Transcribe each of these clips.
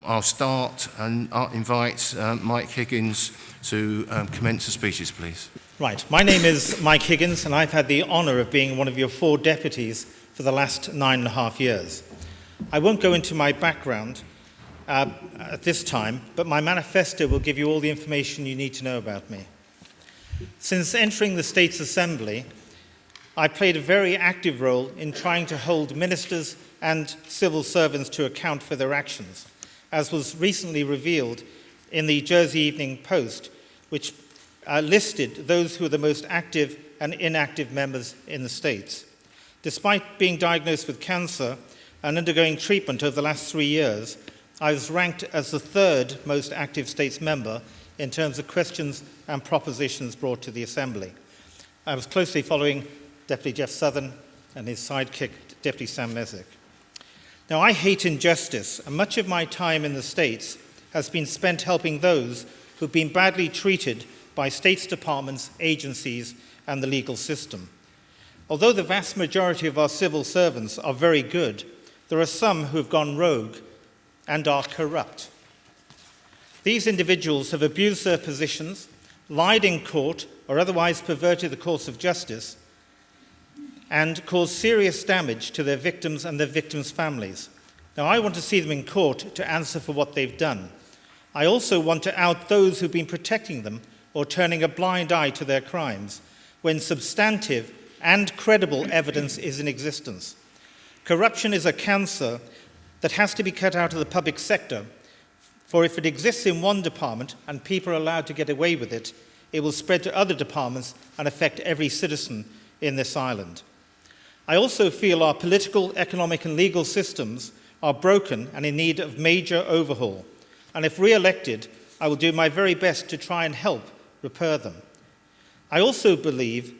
I'll start and I'll invite Mike Higgins to commence the speeches, please. Right. My name is Mike Higgins, and I've had the honour of being one of your 4 deputies for the last 9.5 years. I won't go into my background at this time, but my manifesto will give you all the information you need to know about me. Since entering the States Assembly, I played a very active role in trying to hold ministers and civil servants to account for their actions, as was recently revealed in the Jersey Evening Post, which listed those who are the most active and inactive members in the States. Despite being diagnosed with cancer and undergoing treatment over the last 3 years, I was ranked as the 3rd most active States member in terms of questions and propositions brought to the Assembly. I was closely following Deputy Jeff Southern and his sidekick, Deputy Sam Messick. Now, I hate injustice, and much of my time in the States has been spent helping those who've been badly treated by States departments, agencies, and the legal system. Although the vast majority of our civil servants are very good, there are some who have gone rogue and are corrupt. These individuals have abused their positions, lied in court, or otherwise perverted the course of justice, and caused serious damage to their victims and their victims' families. Now, I want to see them in court to answer for what they've done. I also want to out those who've been protecting them or turning a blind eye to their crimes when substantive and credible evidence is in existence. Corruption is a cancer that has to be cut out of the public sector, for if it exists in one department and people are allowed to get away with it, it will spread to other departments and affect every citizen in this island. I also feel our political, economic, and legal systems are broken and in need of major overhaul. And if re-elected, I will do my very best to try and help repair them. I also believe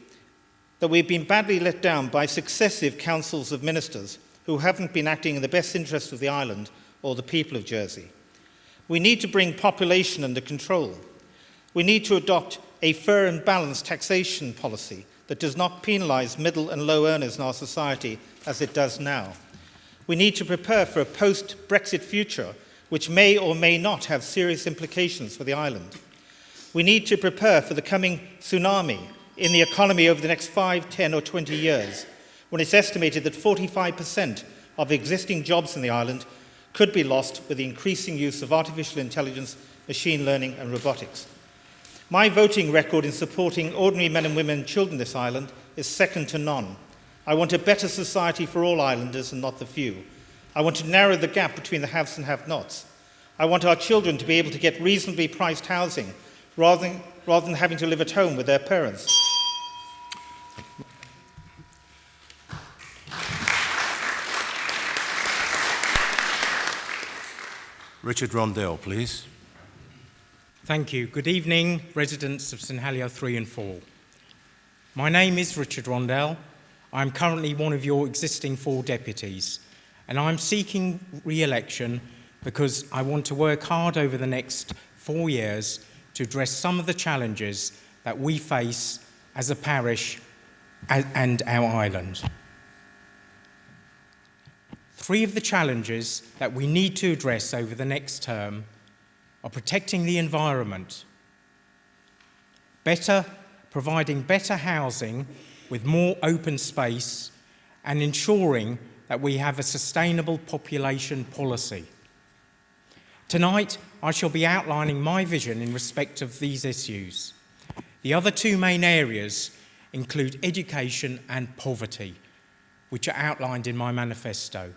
that we've been badly let down by successive councils of ministers who haven't been acting in the best interest of the island or the people of Jersey. We need to bring population under control. We need to adopt a fair and balanced taxation policy that does not penalise middle and low earners in our society as it does now. We need to prepare for a post-Brexit future which may or may not have serious implications for the island. We need to prepare for the coming tsunami in the economy over the next 5, 10 or 20 years, when it's estimated that 45% of existing jobs in the island could be lost with the increasing use of artificial intelligence, machine learning and robotics. My voting record in supporting ordinary men and women and children in this island is second to none. I want a better society for all islanders and not the few. I want to narrow the gap between the haves and have-nots. I want our children to be able to get reasonably priced housing rather than having to live at home with their parents. Richard Rondell, please. Thank you. Good evening, residents of St Helier 3 and 4. My name is Richard Rondell. I'm currently one of your existing 4 deputies, and I'm seeking re-election because I want to work hard over the next 4 years to address some of the challenges that we face as a parish and our island. 3 of the challenges that we need to address over the next term are protecting the environment, providing better housing with more open space, and ensuring that we have a sustainable population policy. Tonight, I shall be outlining my vision in respect of these issues. The other 2 main areas include education and poverty, which are outlined in my manifesto.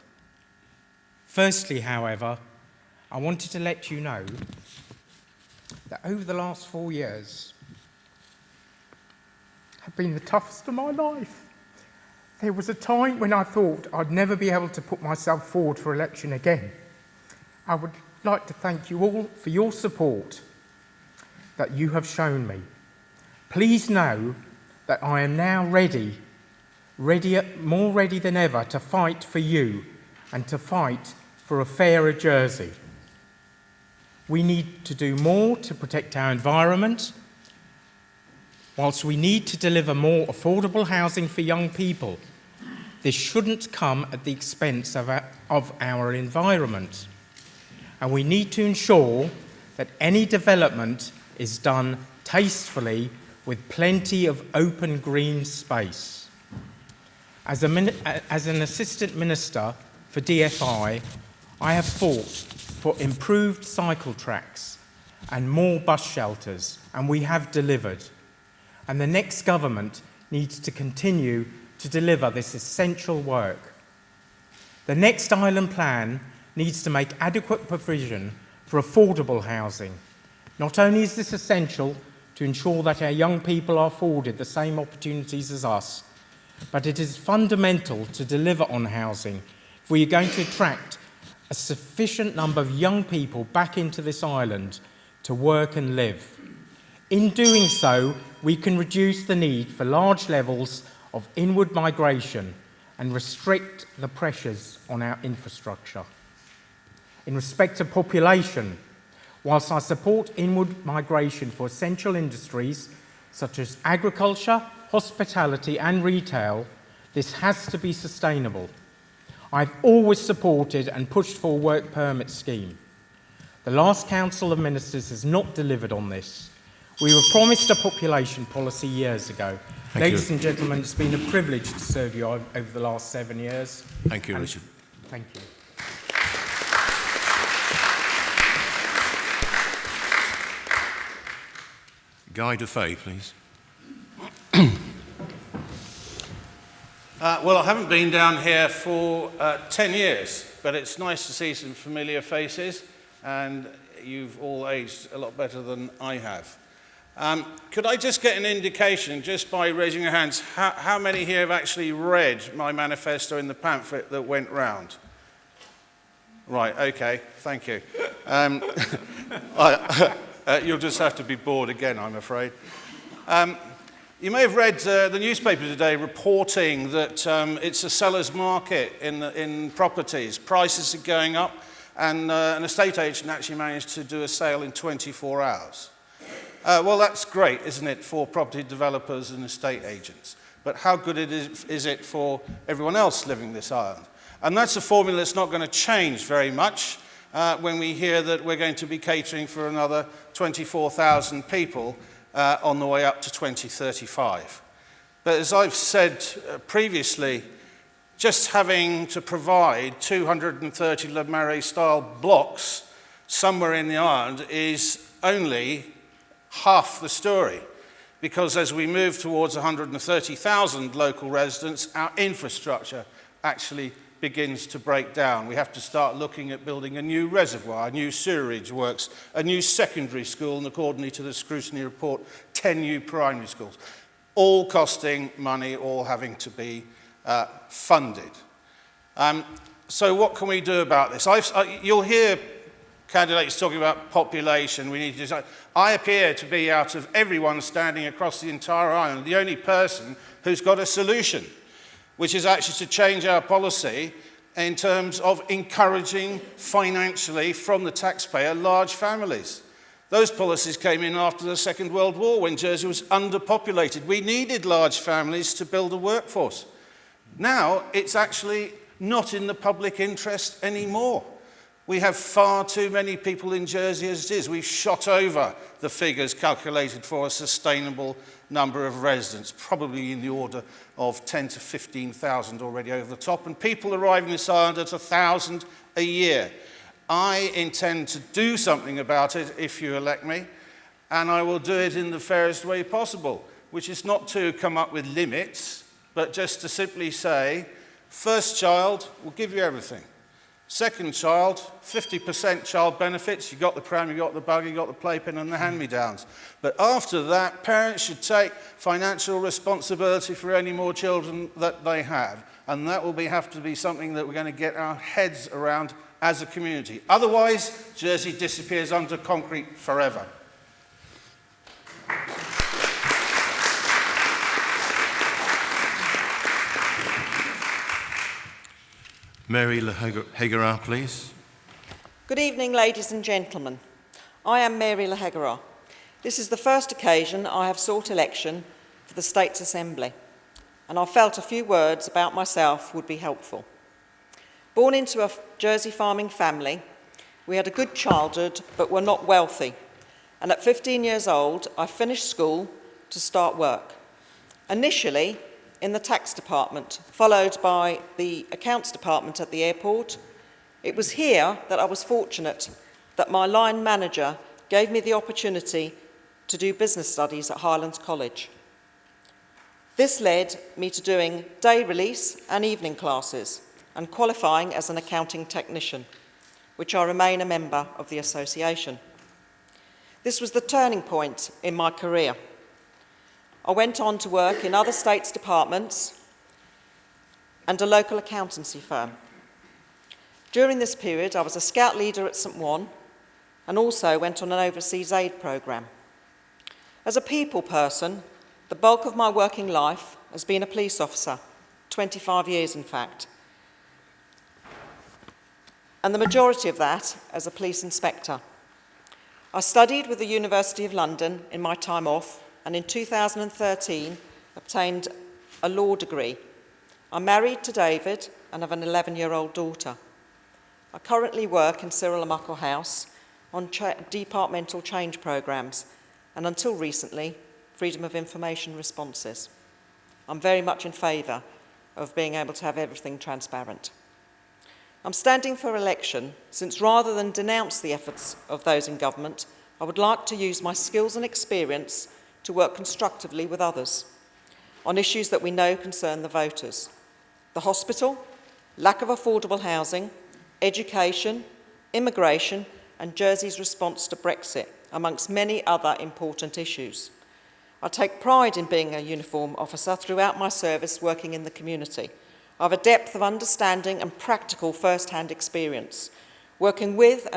Firstly, however, I wanted to let you know that over the last 4 years have been the toughest of my life. There was a time when I thought I'd never be able to put myself forward for election again. I would like to thank you all for your support that you have shown me. Please know that I am now more ready than ever to fight for you and to fight for a fairer Jersey. We need to do more to protect our environment, whilst we need to deliver more affordable housing for young people. This shouldn't come at the expense of our environment. and we need to ensure that any development is done tastefully with plenty of open green space. As an Assistant Minister for DFI, I have fought for improved cycle tracks and more bus shelters, and we have delivered. And the next government needs to continue to deliver this essential work. The next island plan needs to make adequate provision for affordable housing. Not only is this essential to ensure that our young people are afforded the same opportunities as us, but it is fundamental to deliver on housing if we are going to attract a sufficient number of young people back into this island to work and live. In doing so, we can reduce the need for large levels of inward migration and restrict the pressures on our infrastructure. In respect to population, whilst I support inward migration for essential industries such as agriculture, hospitality and retail, this has to be sustainable. I've always supported and pushed for a work permit scheme. The last Council of Ministers has not delivered on this. We were promised a population policy years ago. Ladies and gentlemen, it's been a privilege to serve you over the last 7 years. Thank you, Richard. Thank you. Guy Dufay, please. Well, I haven't been down here for 10 years, but it's nice to see some familiar faces, and you've all aged a lot better than I have. Could I just get an indication, just by raising your hands, how many here have actually read my manifesto in the pamphlet that went round? Right, okay, thank you. You'll just have to be bored again, I'm afraid. You may have read the newspaper today reporting that it's a seller's market in properties. Prices are going up, and an estate agent actually managed to do a sale in 24 hours. Well, that's great, isn't it, for property developers and estate agents? But how good is it for everyone else living this island? And that's a formula that's not going to change very much when we hear that we're going to be catering for another 24,000 people on the way up to 2035. But as I've said previously, just having to provide 230 Le Marais-style blocks somewhere in the island is only half the story, because as we move towards 130,000 local residents, our infrastructure actually begins to break down. We have to start looking at building a new reservoir, a new sewerage works, a new secondary school, and according to the scrutiny report, 10 new primary schools. All costing money, all having to be funded. So what can we do about this? You'll hear candidates talking about population. We need to decide. I appear to be, out of everyone standing across the entire island, the only person who's got a solution, which is actually to change our policy in terms of encouraging financially from the taxpayer large families. Those policies came in after the Second World War when Jersey was underpopulated. We needed large families to build a workforce. Now it's actually not in the public interest anymore. We have far too many people in Jersey as it is. We've shot over the figures calculated for a sustainable number of residents, probably in the order of 10 to 15,000 already over the top, and people arriving this island at 1,000 a year. I intend to do something about it if you elect me, and I will do it in the fairest way possible, which is not to come up with limits, but just to simply say, first child, we'll give you everything. Second child, 50% child benefits. You got the pram, you got the buggy, you got the playpen and the hand-me-downs. But after that, parents should take financial responsibility for any more children that they have. And that will have to be something that we're going to get our heads around as a community. Otherwise, Jersey disappears under concrete forever. Mary Helier, please. Good evening, ladies and gentlemen. I am Mary Helier. This is the first occasion I have sought election for the States Assembly, and I felt a few words about myself would be helpful. Born into a Jersey farming family We had a good childhood, but were not wealthy. And at 15 years old, I finished school to start work. Initially, in the tax department, followed by the accounts department at the airport. It was here that I was fortunate that my line manager gave me the opportunity to do business studies at Highlands College. This led me to doing day release and evening classes and qualifying as an accounting technician, which I remain a member of the association. This was the turning point in my career. I went on to work in other states' departments and a local accountancy firm. During this period, I was a scout leader at St. Juan and also went on an overseas aid programme. As a people person, the bulk of my working life has been a police officer, 25 years in fact, and the majority of that as a police inspector. I studied with the University of London in my time off, and in 2013 obtained a law degree. I'm married to David and have an 11-year-old daughter. I currently work in Cyril Muckle House on departmental change programmes, and until recently, freedom of information responses. I'm very much in favour of being able to have everything transparent. I'm standing for election since rather than denounce the efforts of those in government, I would like to use my skills and experience to work constructively with others on issues that we know concern the voters. The hospital, lack of affordable housing, education, immigration, and Jersey's response to Brexit, amongst many other important issues. I take pride in being a uniform officer throughout my service working in the community. I have a depth of understanding and practical first-hand experience, working with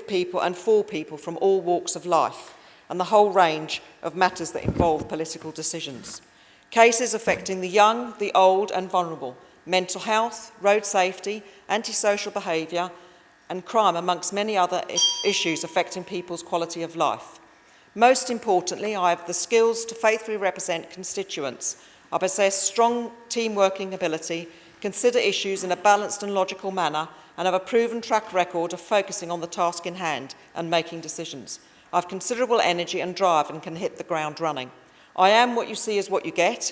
people and for people from all walks of life, and the whole range of matters that involve political decisions. Cases affecting the young, the old and vulnerable, mental health, road safety, antisocial behaviour and crime, amongst many other issues affecting people's quality of life. Most importantly, I have the skills to faithfully represent constituents. I possess strong team-working ability, consider issues in a balanced and logical manner, and have a proven track record of focusing on the task in hand and making decisions. I have considerable energy and drive and can hit the ground running. I am what you see is what you get,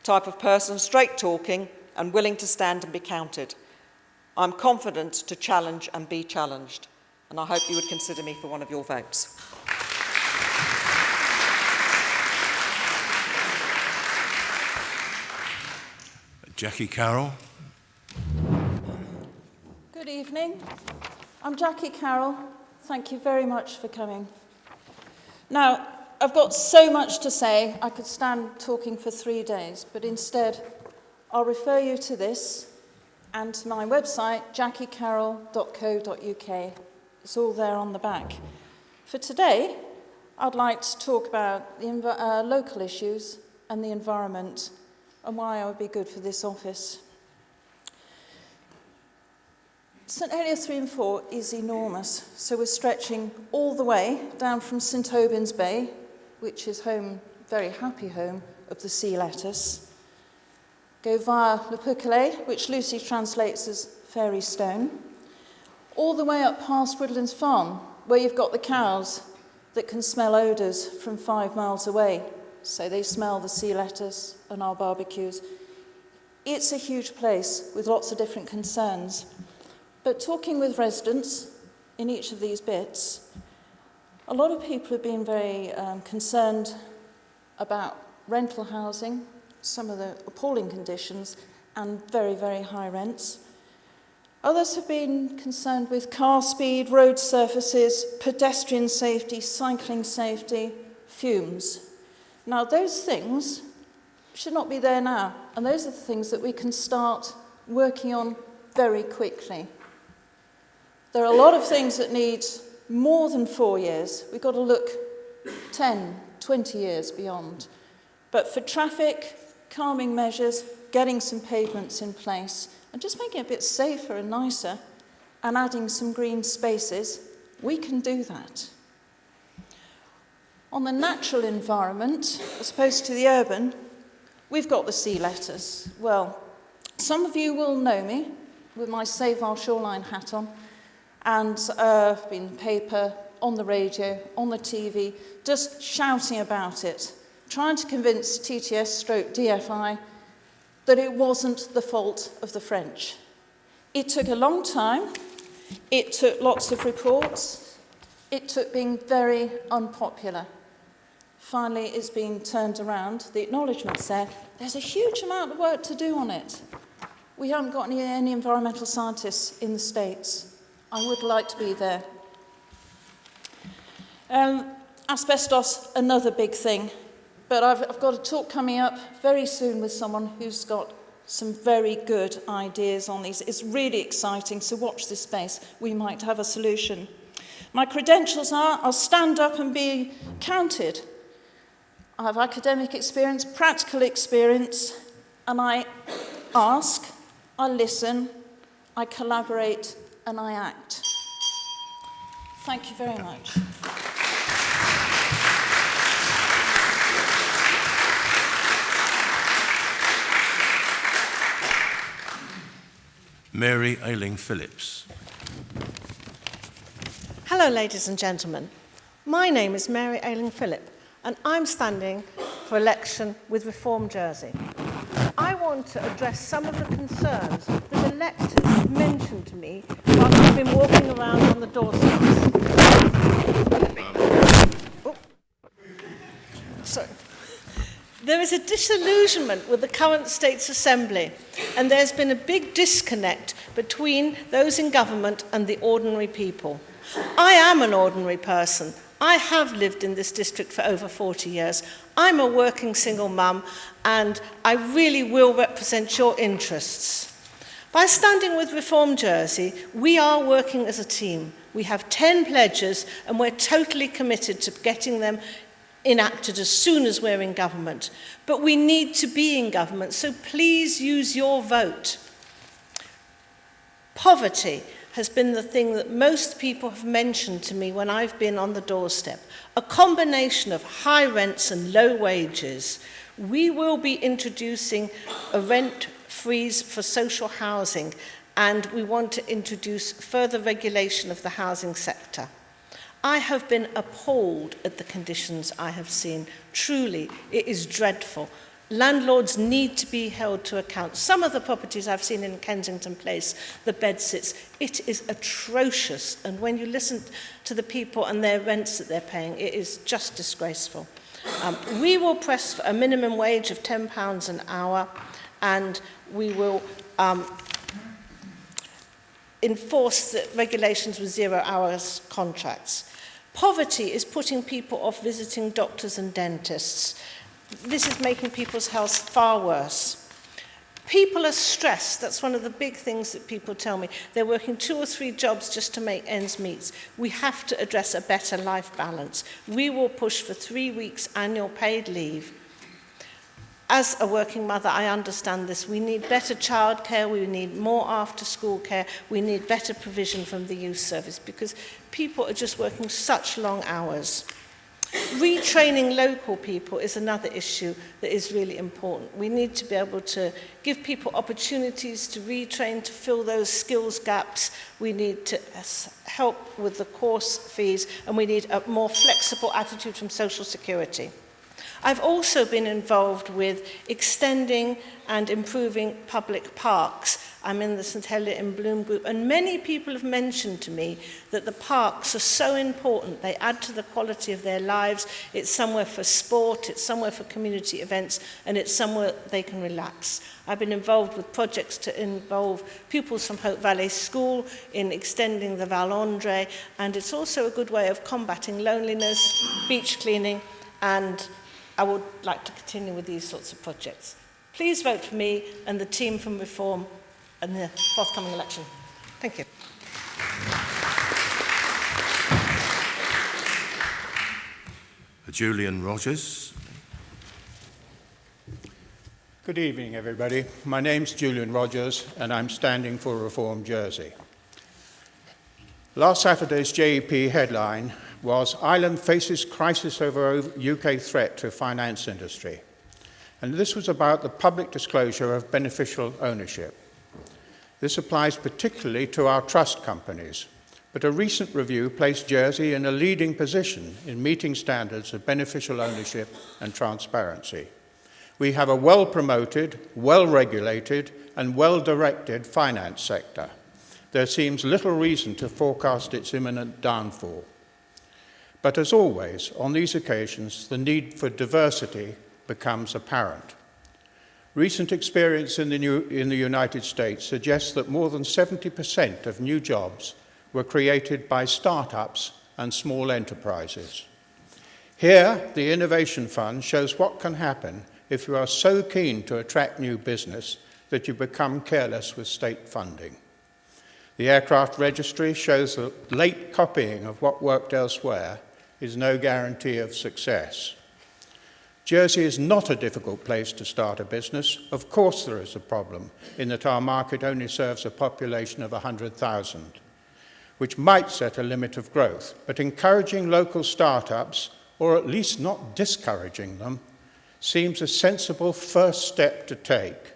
type of person, straight talking and willing to stand and be counted. I'm confident to challenge and be challenged, and I hope you would consider me for one of your votes. Jackie Carroll. Good evening. I'm Jackie Carroll. Thank you very much for coming. Now, I've got so much to say, I could stand talking for 3 days, but instead, I'll refer you to this and to my website, jackiecarroll.co.uk. It's all there on the back. For today, I'd like to talk about the local issues and the environment and why I would be good for this office. St Helier 3 and 4 is enormous, so we're stretching all the way down from St Aubyn's Bay, which is home, very happy home, of the sea lettuce, go via Le Pouquelaye, which loosely translates as fairy stone, all the way up past Woodlands Farm, where you've got the cows that can smell odours from 5 miles away, so they smell the sea lettuce and our barbecues. It's a huge place with lots of different concerns. But talking with residents in each of these bits, a lot of people have been very concerned about rental housing, some of the appalling conditions, and very, very high rents. Others have been concerned with car speed, road surfaces, pedestrian safety, cycling safety, fumes. Now, those things should not be there now, and those are the things that we can start working on very quickly. There are a lot of things that need more than 4 years. We've got to look 10, 20 years beyond. But for traffic, calming measures, getting some pavements in place, and just making it a bit safer and nicer, and adding some green spaces, we can do that. On the natural environment, as opposed to the urban, we've got the sea lettuce. Well, some of you will know me with my Save Our Shoreline hat on. And I've been in the paper, on the radio, on the TV, just shouting about it, trying to convince TTS/DFI that it wasn't the fault of the French. It took a long time. It took lots of reports. It took being very unpopular. Finally, it's been turned around. The acknowledgement said, there's a huge amount of work to do on it. We haven't got any environmental scientists in the States. I would like to be there. Asbestos, another big thing. But I've got a talk coming up very soon with someone who's got some very good ideas on these. It's really exciting, so watch this space. We might have a solution. My credentials are, I'll stand up and be counted. I have academic experience, practical experience, and I ask, I listen, I collaborate, and I act. Thank you very much. Mary Ayling-PHILLIP. Hello, ladies and gentlemen. My name is Mary Ayling-PHILLIP, and I'm standing for election with Reform Jersey. I want to address some of the concerns that electors have mentioned to me while I've been walking around on the doorsteps. Sorry. There is a disillusionment with the current States Assembly, and there's been a big disconnect between those in government and the ordinary people. I am an ordinary person. I have lived in this district for over 40 years. I'm a working single mum, and I really will represent your interests. By standing with Reform Jersey, we are working as a team. We have 10 pledges, and we're totally committed to getting them enacted as soon as we're in government. But we need to be in government, so please use your vote. Poverty has been the thing that most people have mentioned to me when I've been on the doorstep. A combination of high rents and low wages. We will be introducing a rent freeze for social housing, and we want to introduce further regulation of the housing sector. I have been appalled at the conditions I have seen. Truly, it is dreadful. Landlords need to be held to account. Some of the properties I've seen in Kensington Place, the bedsits, it is atrocious. And when you listen to the people and their rents that they're paying, it is just disgraceful. We will press for a minimum wage of £10 an hour, and we will enforce the regulations with 0 hours contracts. Poverty is putting people off visiting doctors and dentists. This is making people's health far worse. People are stressed. That's one of the big things that people tell me. They're working 2 or 3 jobs just to make ends meet. We have to address a better life balance. We will push for 3 weeks annual paid leave. As a working mother, I understand this. We need better childcare, we need more after-school care, we need better provision from the youth service, because people are just working such long hours. Retraining local people is another issue that is really important. We need to be able to give people opportunities to retrain, to fill those skills gaps. We need to help with the course fees, and we need a more flexible attitude from Social Security. I've also been involved with extending and improving public parks. I'm in the St Helier in Bloom group, and many people have mentioned to me that the parks are so important. They add to the quality of their lives. It's somewhere for sport, it's somewhere for community events, and it's somewhere they can relax. I've been involved with projects to involve pupils from Hope Valley School in extending the Val Andre, and it's also a good way of combating loneliness, beach cleaning, and I would like to continue with these sorts of projects. Please vote for me and the team from Reform in the forthcoming election. Thank you. Julian Rogers. Good evening, everybody. My name's Julian Rogers, and I'm standing for Reform Jersey. Last Saturday's JEP headline was Ireland faces crisis over UK threat to finance industry. And this was about the public disclosure of beneficial ownership. This applies particularly to our trust companies. But a recent review placed Jersey in a leading position in meeting standards of beneficial ownership and transparency. We have a well-promoted, well-regulated, and well-directed finance sector. There seems little reason to forecast its imminent downfall. But as always, on these occasions, the need for diversity becomes apparent. Recent experience in the United States suggests that more than 70% of new jobs were created by startups and small enterprises. Here, the Innovation Fund shows what can happen if you are so keen to attract new business that you become careless with state funding. The Aircraft Registry shows that late copying of what worked elsewhere is no guarantee of success. Jersey is not a difficult place to start a business. Of course there is a problem in that our market only serves a population of 100,000, which might set a limit of growth, but encouraging local startups, or at least not discouraging them, seems a sensible first step to take.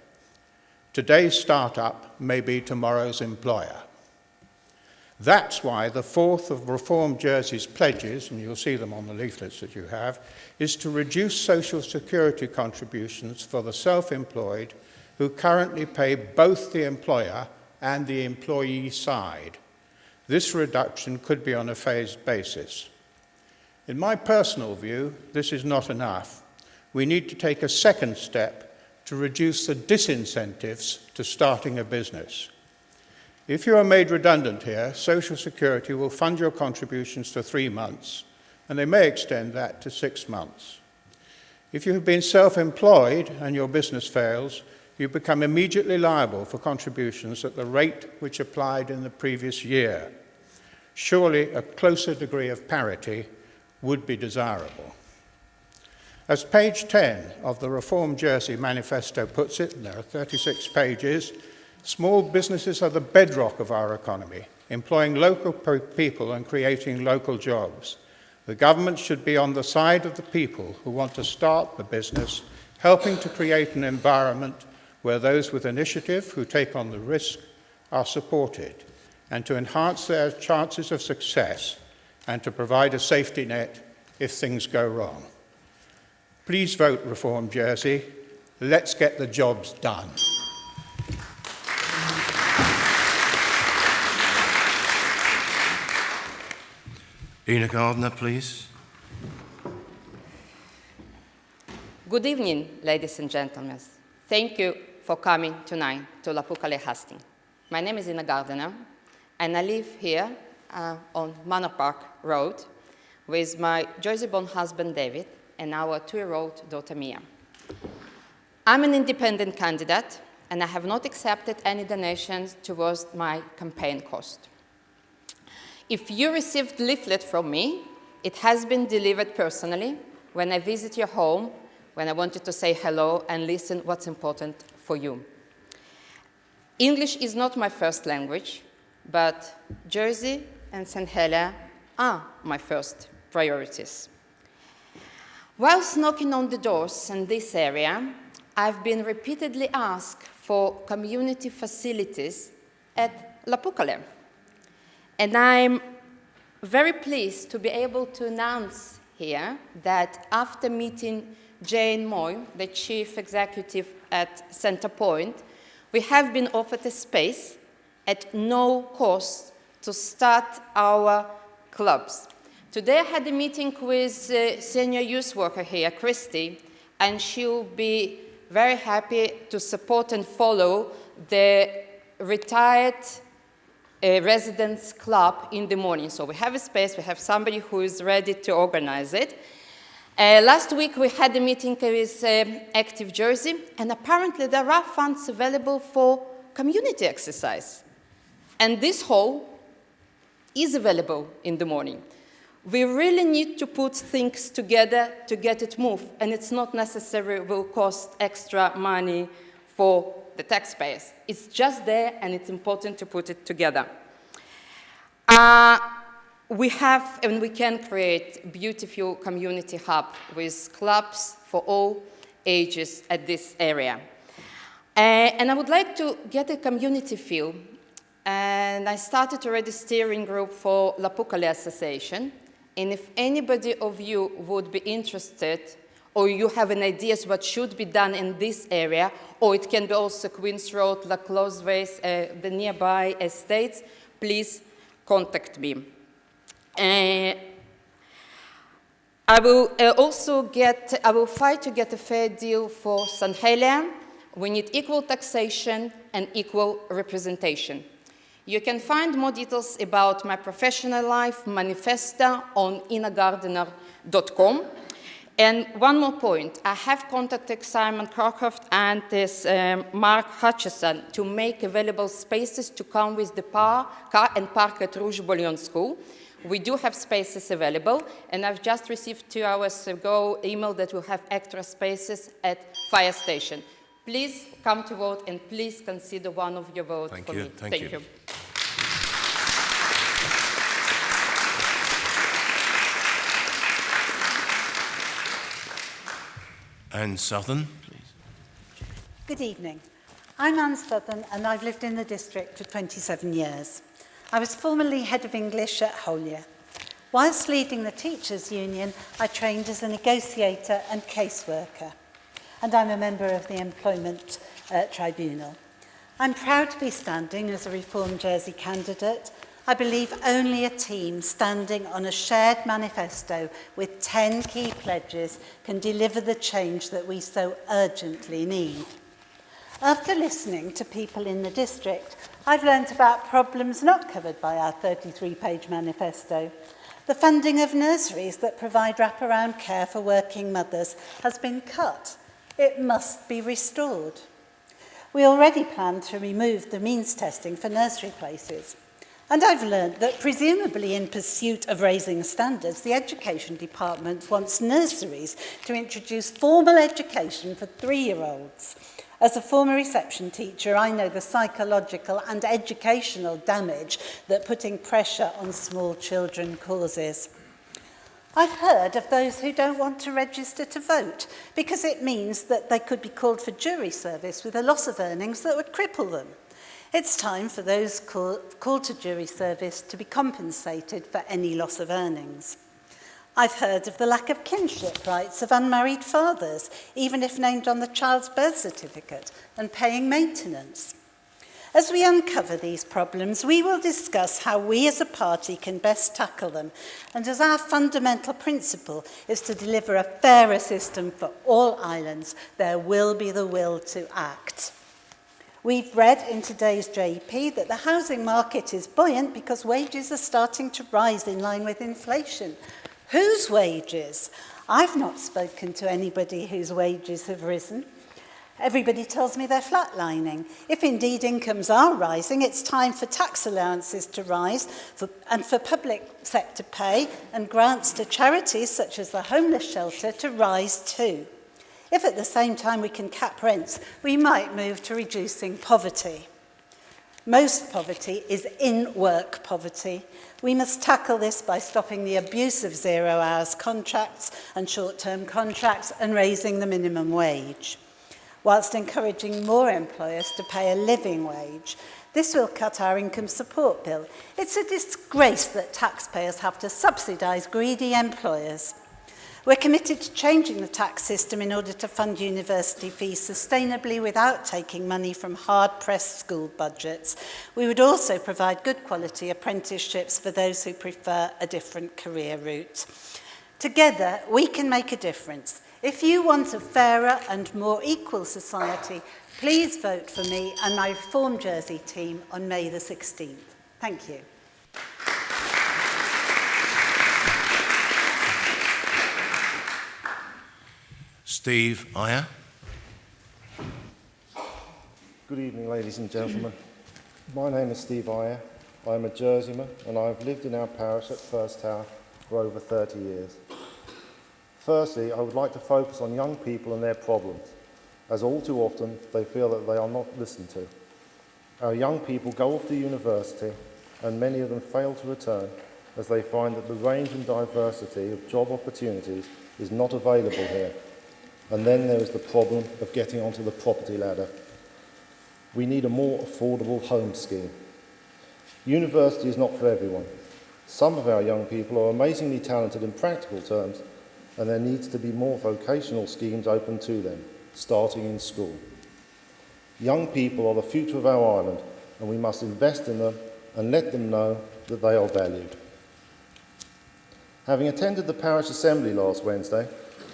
Today's startup may be tomorrow's employer. That's why the fourth of Reform Jersey's pledges, and you'll see them on the leaflets that you have, is to reduce social security contributions for the self-employed who currently pay both the employer and the employee side. This reduction could be on a phased basis. In my personal view, this is not enough. We need to take a second step to reduce the disincentives to starting a business. If you are made redundant here, Social Security will fund your contributions for 3 months, and they may extend that to 6 months. If you have been self-employed and your business fails, you become immediately liable for contributions at the rate which applied in the previous year. Surely a closer degree of parity would be desirable. As page 10 of the Reform Jersey Manifesto puts it, and there are 36 pages, small businesses are the bedrock of our economy, employing local people and creating local jobs. The government should be on the side of the people who want to start the business, helping to create an environment where those with initiative who take on the risk are supported, and to enhance their chances of success and to provide a safety net if things go wrong. Please vote Reform Jersey. Let's get the jobs done. Ina Gardiner, please. Good evening, ladies and gentlemen. Thank you for coming tonight to La Pouquelaye Hastings. My name is Ina Gardiner, and I live here on Manor Park Road with my Jersey-born husband, David, and our 2-year-old daughter, Mia. I'm an independent candidate, and I have not accepted any donations towards my campaign cost. If you received leaflet from me, it has been delivered personally when I visit your home, when I wanted to say hello and listen what's important for you. English is not my first language, but Jersey and St. Helier are my first priorities. Whilst knocking on the doors in this area, I've been repeatedly asked for community facilities at La Pouquelaye. And I'm very pleased to be able to announce here that after meeting Jane Moy, the chief executive at Centrepoint, we have been offered a space at no cost to start our clubs. Today I had a meeting with a senior youth worker here, Christy, and she'll be very happy to support and follow the retired residents club in the morning. So we have a space, we have somebody who is ready to organize it. Last week we had a meeting with Active Jersey, and apparently there are funds available for community exercise. And this hall is available in the morning. We really need to put things together to get it moved, and it's not necessary it will cost extra money for the taxpayers. It's just there, and it's important to put it together. We have, and we can create beautiful community hub with clubs for all ages at this area. And I would like to get a community feel and I started already steering group for La Pouquelaye Association. And if anybody of you would be interested, or you have an idea what should be done in this area, or it can be also Queen's Road, La Closeways, the nearby estates, please contact me. I will I will fight to get a fair deal for St. Helier. We need equal taxation and equal representation. You can find more details about my professional life manifesto on inagardiner.com. And one more point, I have contacted Simon Crocroft and this Mark Hutchison to make available spaces to come with the car and park at Rouge Bouillon School. We do have spaces available, and I've just received 2 hours ago email that we'll have extra spaces at fire station. Please come to vote, and please consider one of your votes for me. Thank you. Anne Southern, please. Good evening. I'm Anne Southern, and I've lived in the district for 27 years. I was formerly head of English at Helier. Whilst leading the teachers' union, I trained as a negotiator and caseworker, and I'm a member of the Employment Tribunal. I'm proud to be standing as a Reform Jersey candidate. I believe only a team standing on a shared manifesto with 10 key pledges can deliver the change that we so urgently need. After listening to people in the district, I've learnt about problems not covered by our 33-page manifesto. The funding of nurseries that provide wraparound care for working mothers has been cut. It must be restored. We already plan to remove the means testing for nursery places. And I've learnt that, presumably in pursuit of raising standards, the Education Department wants nurseries to introduce formal education for 3-year-olds. As a former reception teacher, I know the psychological and educational damage that putting pressure on small children causes. I've heard of those who don't want to register to vote because it means that they could be called for jury service with a loss of earnings that would cripple them. It's time for those called to jury service to be compensated for any loss of earnings. I've heard of the lack of kinship rights of unmarried fathers, even if named on the child's birth certificate, and paying maintenance. As we uncover these problems, we will discuss how we as a party can best tackle them, and as our fundamental principle is to deliver a fairer system for all islands, there will be the will to act. We've read in today's JP that the housing market is buoyant because wages are starting to rise in line with inflation. Whose wages? I've not spoken to anybody whose wages have risen. Everybody tells me they're flatlining. If indeed incomes are rising, it's time for tax allowances to rise and for public sector pay and grants to charities such as the homeless shelter to rise too. If at the same time we can cap rents, we might move to reducing poverty. Most poverty is in-work poverty. We must tackle this by stopping the abuse of 0-hours contracts and short-term contracts and raising the minimum wage, whilst encouraging more employers to pay a living wage. This will cut our income support bill. It's a disgrace that taxpayers have to subsidise greedy employers. We're committed to changing the tax system in order to fund university fees sustainably without taking money from hard-pressed school budgets. We would also provide good quality apprenticeships for those who prefer a different career route. Together, we can make a difference. If you want a fairer and more equal society, please vote for me and my Reform Jersey team on May the 16th. Thank you. Steve AHIER. Good evening, ladies and gentlemen. My name is Steve AHIER. I am a Jerseyman and I have lived in our parish at First Tower for over 30 years. Firstly, I would like to focus on young people and their problems, as all too often they feel that they are not listened to. Our young people go off to university and many of them fail to return as they find that the range and diversity of job opportunities is not available here. And then there is the problem of getting onto the property ladder. We need a more affordable home scheme. University is not for everyone. Some of our young people are amazingly talented in practical terms, and there needs to be more vocational schemes open to them, starting in school. Young people are the future of our island, and we must invest in them and let them know that they are valued. Having attended the Parish Assembly last Wednesday,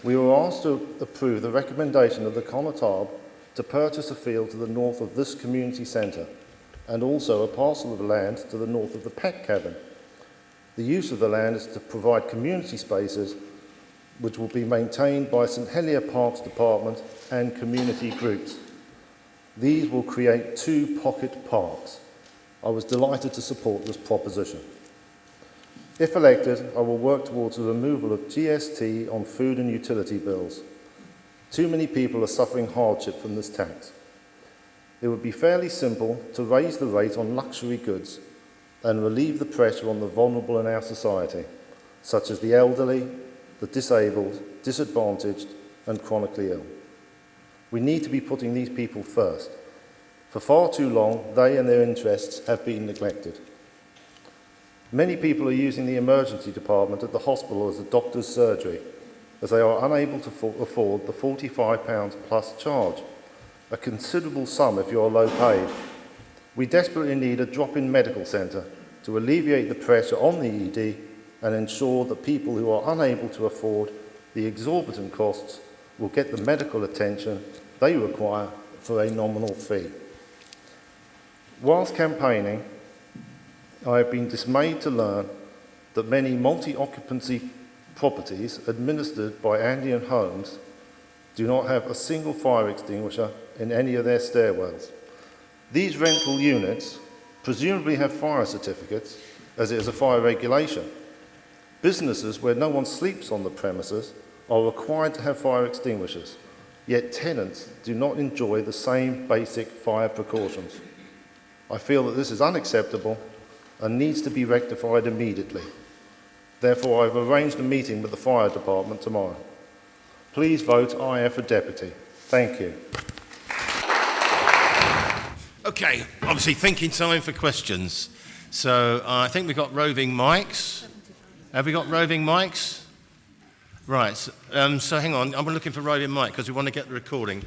we were asked to approve the recommendation of the Connotab to purchase a field to the north of this community centre, and also a parcel of land to the north of the pack cabin. The use of the land is to provide community spaces which will be maintained by St Helier Parks Department and community groups. These will create 2 pocket parks. I was delighted to support this proposition. If elected, I will work towards the removal of GST on food and utility bills. Too many people are suffering hardship from this tax. It would be fairly simple to raise the rate on luxury goods and relieve the pressure on the vulnerable in our society, such as the elderly, the disabled, disadvantaged, and chronically ill. We need to be putting these people first. For far too long, they and their interests have been neglected. Many people are using the emergency department at the hospital as a doctor's surgery, as they are unable to afford the £45 plus charge, a considerable sum if you are low paid. We desperately need a drop-in medical centre to alleviate the pressure on the ED and ensure that people who are unable to afford the exorbitant costs will get the medical attention they require for a nominal fee. Whilst campaigning, I have been dismayed to learn that many multi-occupancy properties administered by Andean Homes do not have a single fire extinguisher in any of their stairwells. These rental units presumably have fire certificates, as it is a fire regulation. Businesses where no one sleeps on the premises are required to have fire extinguishers, yet tenants do not enjoy the same basic fire precautions. I feel that this is unacceptable and needs to be rectified immediately. Therefore, I've arranged a meeting with the fire department tomorrow. Please vote AHIER for deputy. Thank you. Okay, obviously thinking time for questions. So I think we've got roving mics. Have we got roving mics? Right, so hang on, I'm looking for roving mic because we want to get the recording.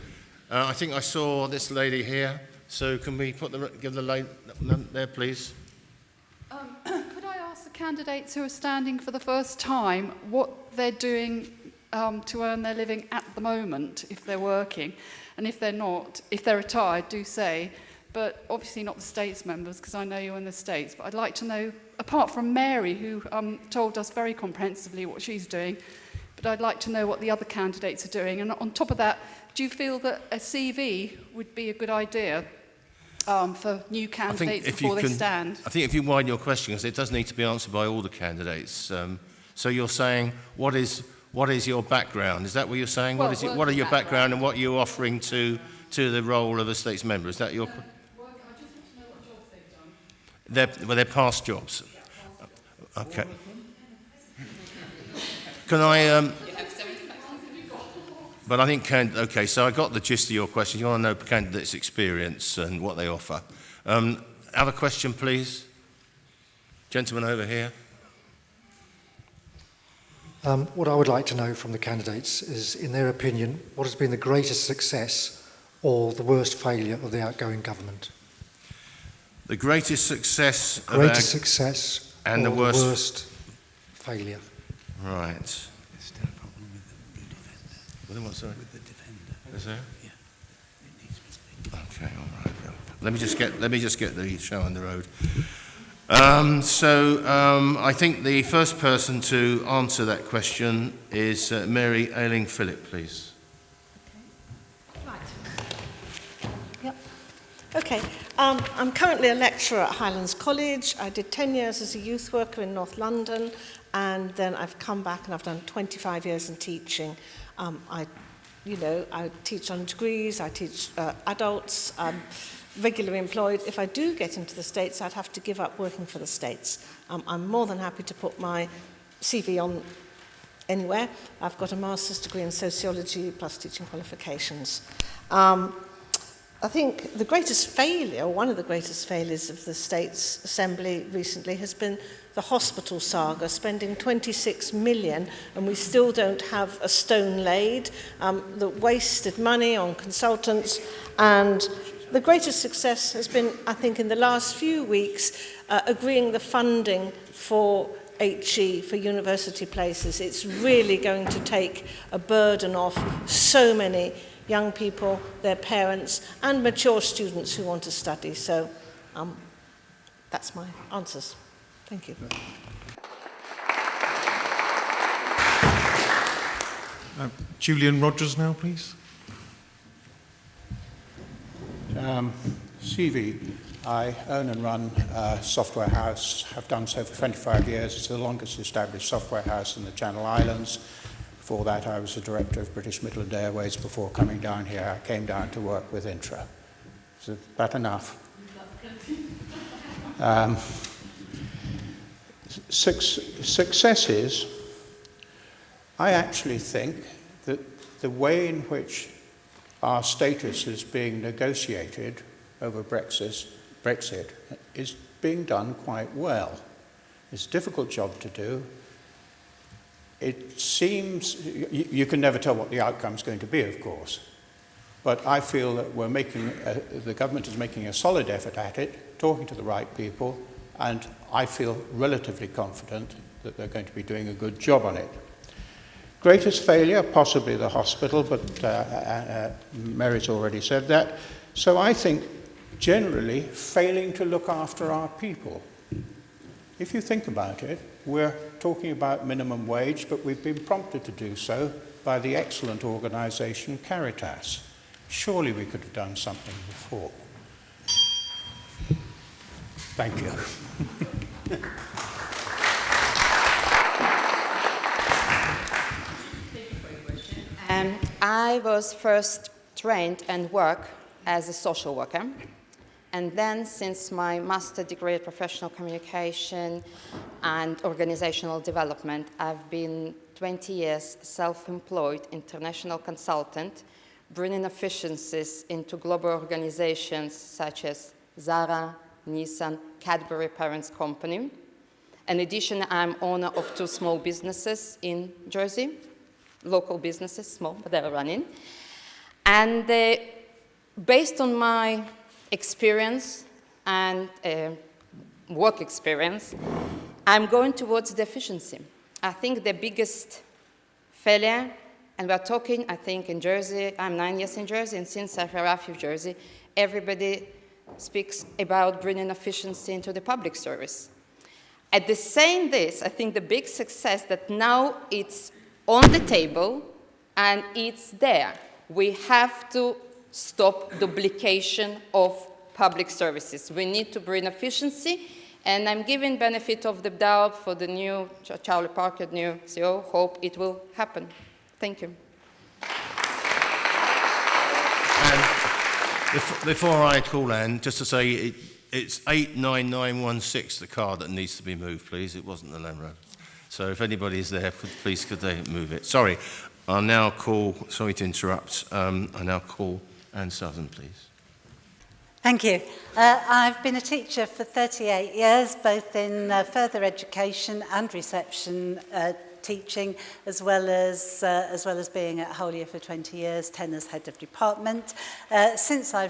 I think I saw this lady here, so can we give the lady there, please? Could I ask the candidates who are standing for the first time what they're doing to earn their living at the moment, if they're working, and if they're not, if they're retired, do say, but obviously not the States members, because I know you're in the States, but I'd like to know, apart from Mary, who told us very comprehensively what she's doing, but I'd like to know what the other candidates are doing, and on top of that, do you feel that a CV would be a good idea for new candidates before they stand? I think if you widen your question, because it does need to be answered by all the candidates. So you're saying, what is your background? Is that what you're saying? Well, what are your background and what you're offering to the role of a States member? Is that your... Well, I just want to know what jobs they've done. They're past jobs. Okay. Can I... But I think, okay, so I got the gist of your question. You want to know candidates' experience and what they offer. Have a question, please. Gentleman over here. What I would like to know from the candidates is, in their opinion, what has been the greatest success or the worst failure of the outgoing government? The greatest success... Greatest success and or the worst failure. Right. What, sorry? With the defender. Is there? Yeah. It needs to be. Okay, all right. Let me just get the show on the road. I think the first person to answer that question is Mary AYLING-PHILLIP, please. Right. Yep. Okay. I'm currently a lecturer at Highlands College. I did 10 years as a youth worker in North London, and then I've come back and I've done 25 years in teaching. I teach on degrees, I teach adults, regularly employed. If I do get into the States, I'd have to give up working for the States. I'm more than happy to put my CV on anywhere. I've got a master's degree in sociology plus teaching qualifications. I think the greatest failure, one of the greatest failures of the States Assembly recently has been the hospital saga, spending 26 million and we still don't have a stone laid, the wasted money on consultants, and the greatest success has been, I think, in the last few weeks, agreeing the funding for HE, for university places. It's really going to take a burden off so many young people, their parents, and mature students who want to study. So that's my answers. Thank you. Julian Rogers now, please. CV. I own and run a software house, have done so for 25 years. It's the longest established software house in the Channel Islands. Before that, I was the director of British Midland Airways. Before coming down here, I came down to work with Intra. Is that enough? Successes, I actually think that the way in which our status is being negotiated over Brexit is being done quite well. It's a difficult job to do. It seems, you can never tell what the outcome is going to be, of course, but I feel that the government is making a solid effort at it, talking to the right people, and I feel relatively confident that they're going to be doing a good job on it. Greatest failure, possibly the hospital, but Mary's already said that. So I think generally failing to look after our people. If you think about it, we're talking about minimum wage, but we've been prompted to do so by the excellent organisation Caritas. Surely we could have done something before. Thank you. I was first trained and worked as a social worker. And then, since my master's degree in professional communication and organizational development, I've been 20 years self-employed international consultant, bringing efficiencies into global organizations such as Zara, Nissan, Cadbury Parents Company. In addition, I'm owner of 2 small businesses in Jersey, local businesses, small, but they're running. And based on my experience and work experience, I'm going towards the efficiency. I think the biggest failure, and we're talking, I think, in Jersey, I'm 9 years in Jersey, and since I've arrived in Jersey, everybody speaks about bringing efficiency into the public service. At the saying this, I think the big success that now it's on the table and it's there. We have to stop duplication of public services. We need to bring efficiency, and I'm giving benefit of the doubt for the new Charlie Parker, new CEO. Hope it will happen. Thank you. And before I call Anne, just to say it's 89916, the car that needs to be moved, please. It wasn't the Land Rover. So if anybody's there, please could they move it? Sorry, I'll now call, sorry to interrupt, I now call Anne Southern, please. Thank you. I've been a teacher for 38 years, both in further education and reception teaching, as well as being at Helier for 20 years, 10 as head of department. Since I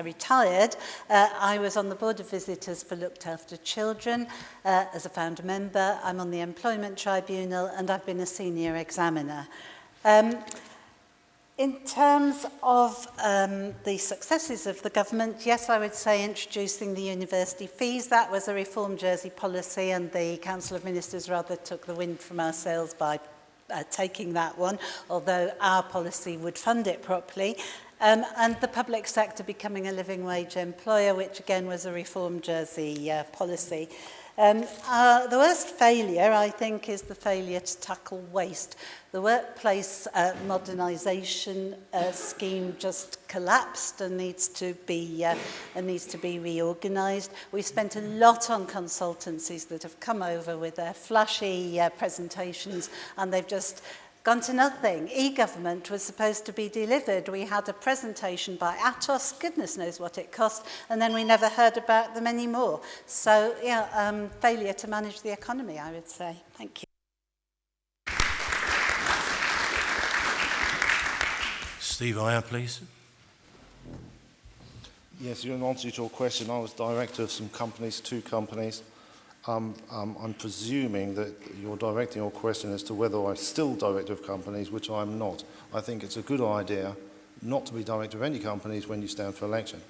retired, I was on the board of visitors for Looked After Children as a founder member. I'm on the Employment Tribunal, and I've been a senior examiner. In terms of the successes of the government, yes, I would say introducing the university fees. That was a Reform Jersey policy, and the Council of Ministers rather took the wind from our sails by taking that one, although our policy would fund it properly. And the public sector becoming a living wage employer, which again was a Reform Jersey policy. The worst failure, I think, is the failure to tackle waste. The workplace modernisation scheme just collapsed and needs to be reorganised. We've spent a lot on consultancies that have come over with their flashy presentations, and they've just Gone to nothing. E-government was supposed to be delivered. We had a presentation by Atos, goodness knows what it cost, and then we never heard about them anymore. So, yeah, failure to manage the economy, I would say. Thank you. Steve Ayer, please. Yes, in answer to your question, I was director of some companies, 2 companies. I'm presuming that you're directing your question as to whether I'm still director of companies, which I'm not. I think it's a good idea not to be director of any companies when you stand for election.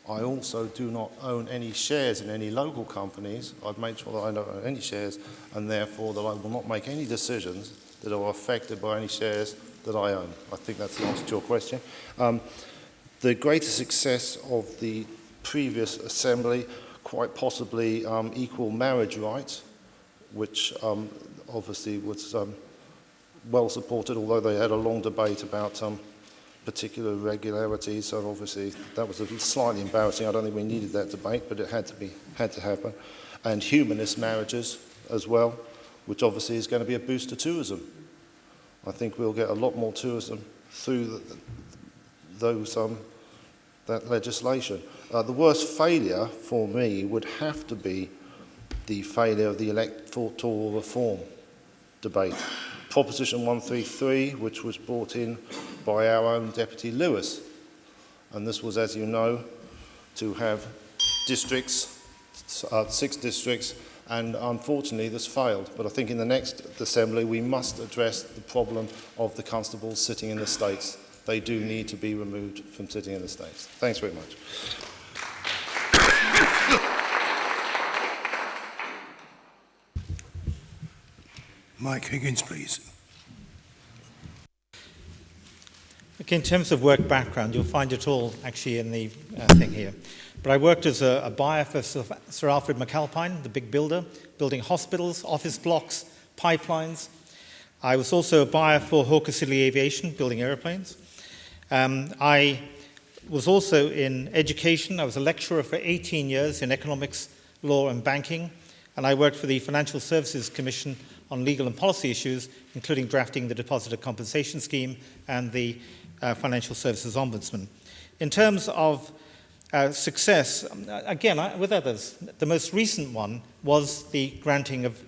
I also do not own any shares in any local companies. I've made sure that I don't own any shares, and therefore that I will not make any decisions that are affected by any shares that I own. I think that's the answer to your question. The greatest success of the previous assembly, quite possibly equal marriage rights, which obviously was well supported, although they had a long debate about particular irregularities. So obviously that was slightly embarrassing. I don't think we needed that debate, but it had to happen. And humanist marriages as well, which obviously is going to be a boost to tourism. I think we'll get a lot more tourism through that legislation. The worst failure for me would have to be the failure of the electoral reform debate. Proposition 133, which was brought in by our own Deputy Lewis. And this was, as you know, to have districts, 6 districts, and unfortunately this failed. But I think in the next assembly we must address the problem of the constables sitting in the States. They do need to be removed from sitting in the States. Thanks very much. Mike Higgins, please. Okay, in terms of work background, you'll find it all actually in the thing here. But I worked as a buyer for Sir Alfred McAlpine, the big builder, building hospitals, office blocks, pipelines. I was also a buyer for Hawker Siddeley Aviation, building airplanes. I was also in education. I was a lecturer for 18 years in economics, law and banking, and I worked for the Financial Services Commission on legal and policy issues, including drafting the Depositor Compensation Scheme and the Financial Services Ombudsman. In terms of success, again, with others, the most recent one was the granting of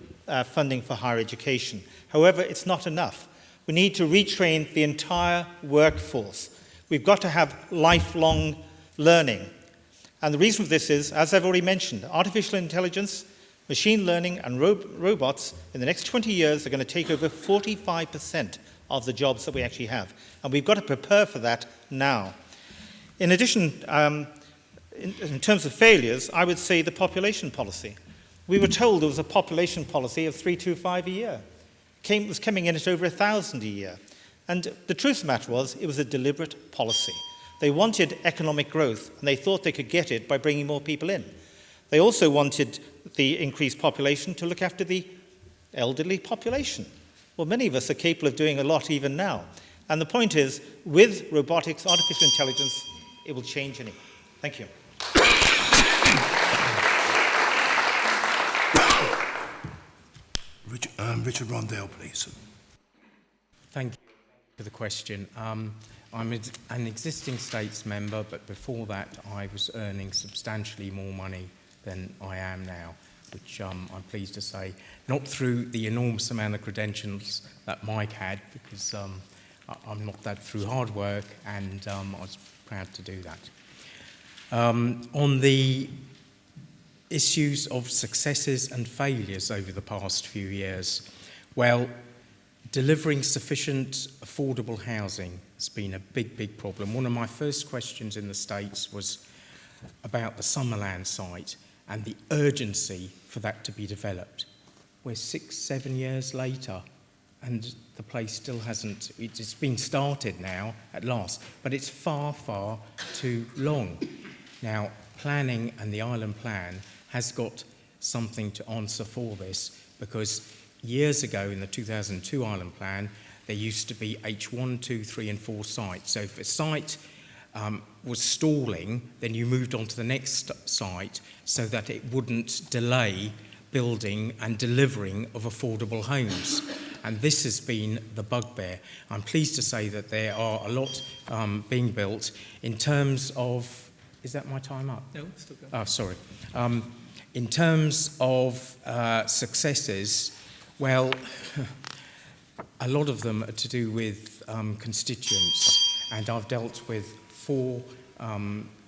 funding for higher education. However, it's not enough. We need to retrain the entire workforce. We've got to have lifelong learning. And the reason for this is, as I've already mentioned, artificial intelligence, machine learning and robots in the next 20 years are going to take over 45% of the jobs that we actually have. And we've got to prepare for that now. In addition, in terms of failures, I would say the population policy. We were told there was a population policy of 325 a year. It was coming in at over 1,000 a year. And the truth of the matter was, it was a deliberate policy. They wanted economic growth, and they thought they could get it by bringing more people in. They also wanted the increased population to look after the elderly population. Well, many of us are capable of doing a lot even now. And the point is, with robotics, artificial intelligence, it will change anything. Thank you. Richard Rondell, please. Thank you for the question. I'm an existing States member, but before that I was earning substantially more money than I am now, which I'm pleased to say, not through the enormous amount of credentials that Mike had, because I'm not that through hard work, and I was proud to do that. On the issues of successes and failures over the past few years, well, delivering sufficient affordable housing has been a big problem. One of my first questions in the States was about the Summerland site and the urgency for that to be developed. We're 6-7 years later, and the place still hasn't, it's been started now at last, but it's far too long. Now, planning and the island plan has got something to answer for this, because years ago in the 2002 island plan, there used to be H1, 2, 3 and 4 sites. So if a site was stalling, then you moved on to the next site so that it wouldn't delay building and delivering of affordable homes. and this has been the bugbear. I'm pleased to say that there are a lot being built in terms of... Is that my time up? No, still going. Oh, sorry. In terms of successes, well, a lot of them are to do with constituents, and I've dealt with 4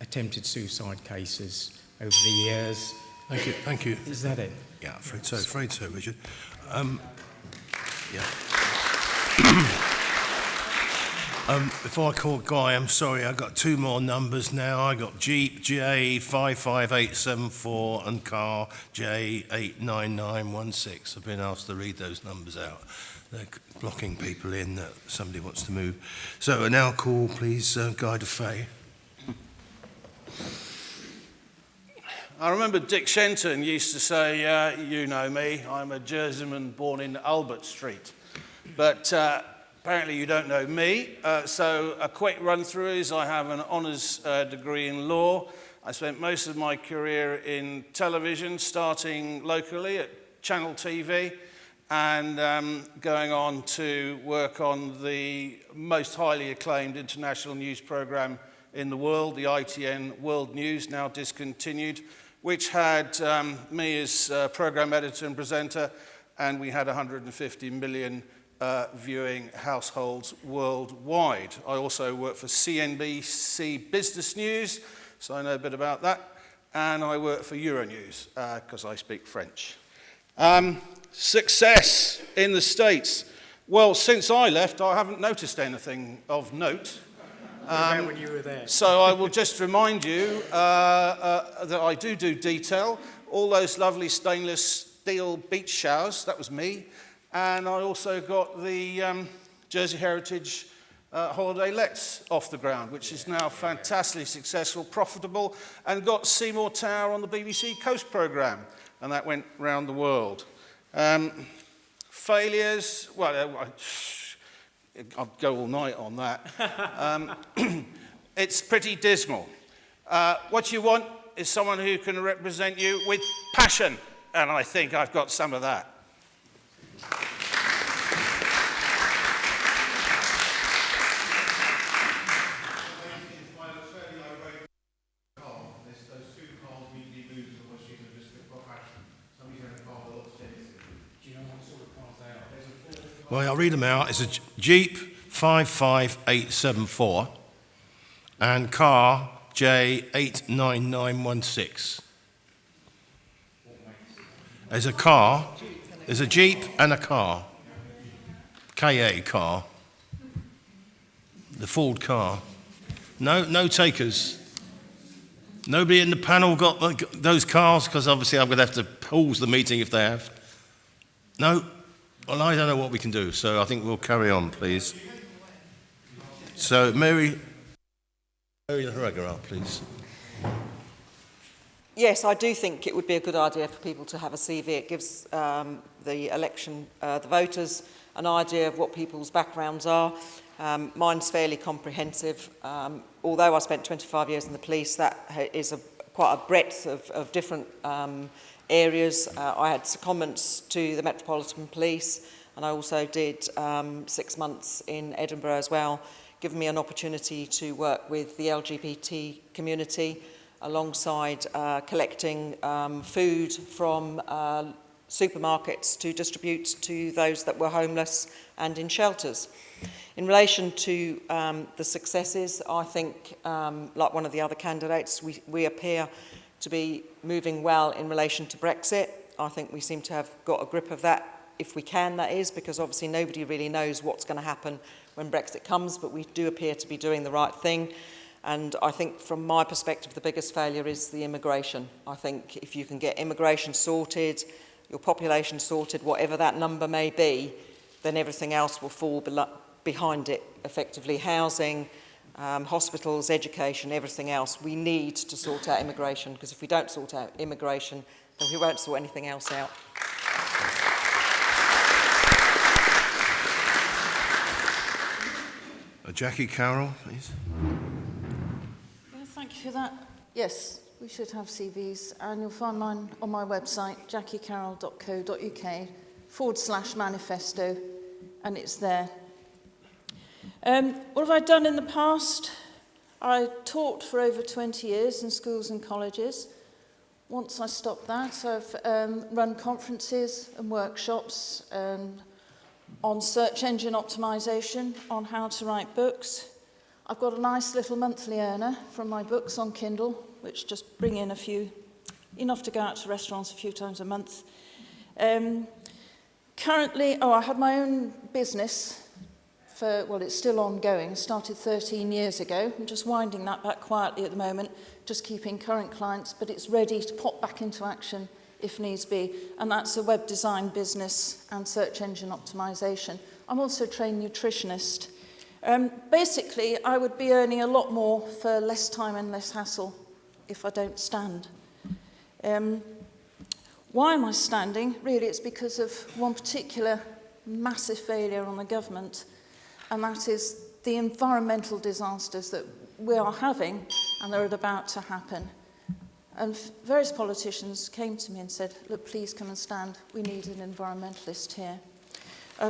attempted suicide cases over the years. Thank you. Thank you. Is that it? Yeah, afraid so, Richard. Yeah. Before I call Guy, I'm sorry, I've got 2 more numbers now. I got Jeep J55874 and car J89916. I've been asked to read those numbers out. They're blocking people in that somebody wants to move. So now call, please, Guy DeFay. I remember Dick Shenton used to say, you know me, I'm a Jerseyman born in Albert Street. But apparently you don't know me. So a quick run through is I have an honours degree in law. I spent most of my career in television, starting locally at Channel TV and going on to work on the most highly acclaimed international news programme in the world, the ITN World News, now discontinued, which had me as programme editor and presenter, and we had 150 million viewing households worldwide. I also work for CNBC Business News, so I know a bit about that, and I work for Euronews, because I speak French. Success in the States. Well, since I left, I haven't noticed anything of note. When you were there. So I will just remind you that I do detail. All those lovely stainless steel beach showers, that was me. And I also got the Jersey Heritage holiday lets off the ground, which is now fantastically successful, profitable, and got Seymour Tower on the BBC Coast programme, and that went round the world. Failures, well, I'll go all night on that. It's pretty dismal. What you want is someone who can represent you with passion, and I think I've got some of that. Well, I'll read them out. It's a Jeep 55874 and car J89916. There's a car, there's a Jeep and a car. KA car. The Ford car. No takers. Nobody in the panel got those cars, because obviously I'm going to have to pause the meeting if they have. No? Well, I don't know what we can do, so I think we'll carry on, please. So, Mary Haragara, please. Yes, I do think it would be a good idea for people to have a CV. It gives the voters an idea of what people's backgrounds are. Mine's fairly comprehensive. Although I spent 25 years in the police, that is quite a breadth of different areas. I had secondments to the Metropolitan Police, and I also did 6 months in Edinburgh as well, giving me an opportunity to work with the LGBT community alongside collecting food from supermarkets to distribute to those that were homeless and in shelters. In relation to the successes, I think, like one of the other candidates, we appear to be moving well in relation to Brexit. I think we seem to have got a grip of that, if we can, that is, because obviously nobody really knows what's going to happen when Brexit comes, but we do appear to be doing the right thing. And I think from my perspective, the biggest failure is the immigration. I think if you can get immigration sorted, your population sorted, whatever that number may be, then everything else will fall behind it, effectively. Housing, hospitals, education, everything else. We need to sort out immigration, because if we don't sort out immigration, then we won't sort anything else out. Jackie Carroll, please. Yeah, thank you for that. Yes, we should have CVs, and you'll find mine on my website, jackiecarroll.co.uk/manifesto. and it's there. What have I done in the past? I taught for over 20 years in schools and colleges. Once I stopped that, I've run conferences and workshops on search engine optimization, on how to write books. I've got a nice little monthly earner from my books on Kindle, which just bring in enough to go out to restaurants a few times a month. Currently, I had my own business it's still ongoing, started 13 years ago. I'm just winding that back quietly at the moment, just keeping current clients, but it's ready to pop back into action if needs be, and that's a web design business and search engine optimization. I'm also a trained nutritionist. Basically, I would be earning a lot more for less time and less hassle if I don't stand. Why am I standing? Really, it's because of one particular massive failure on the government, and that is the environmental disasters that we are having and that are about to happen. And various politicians came to me and said, look, please come and stand. We need an environmentalist here.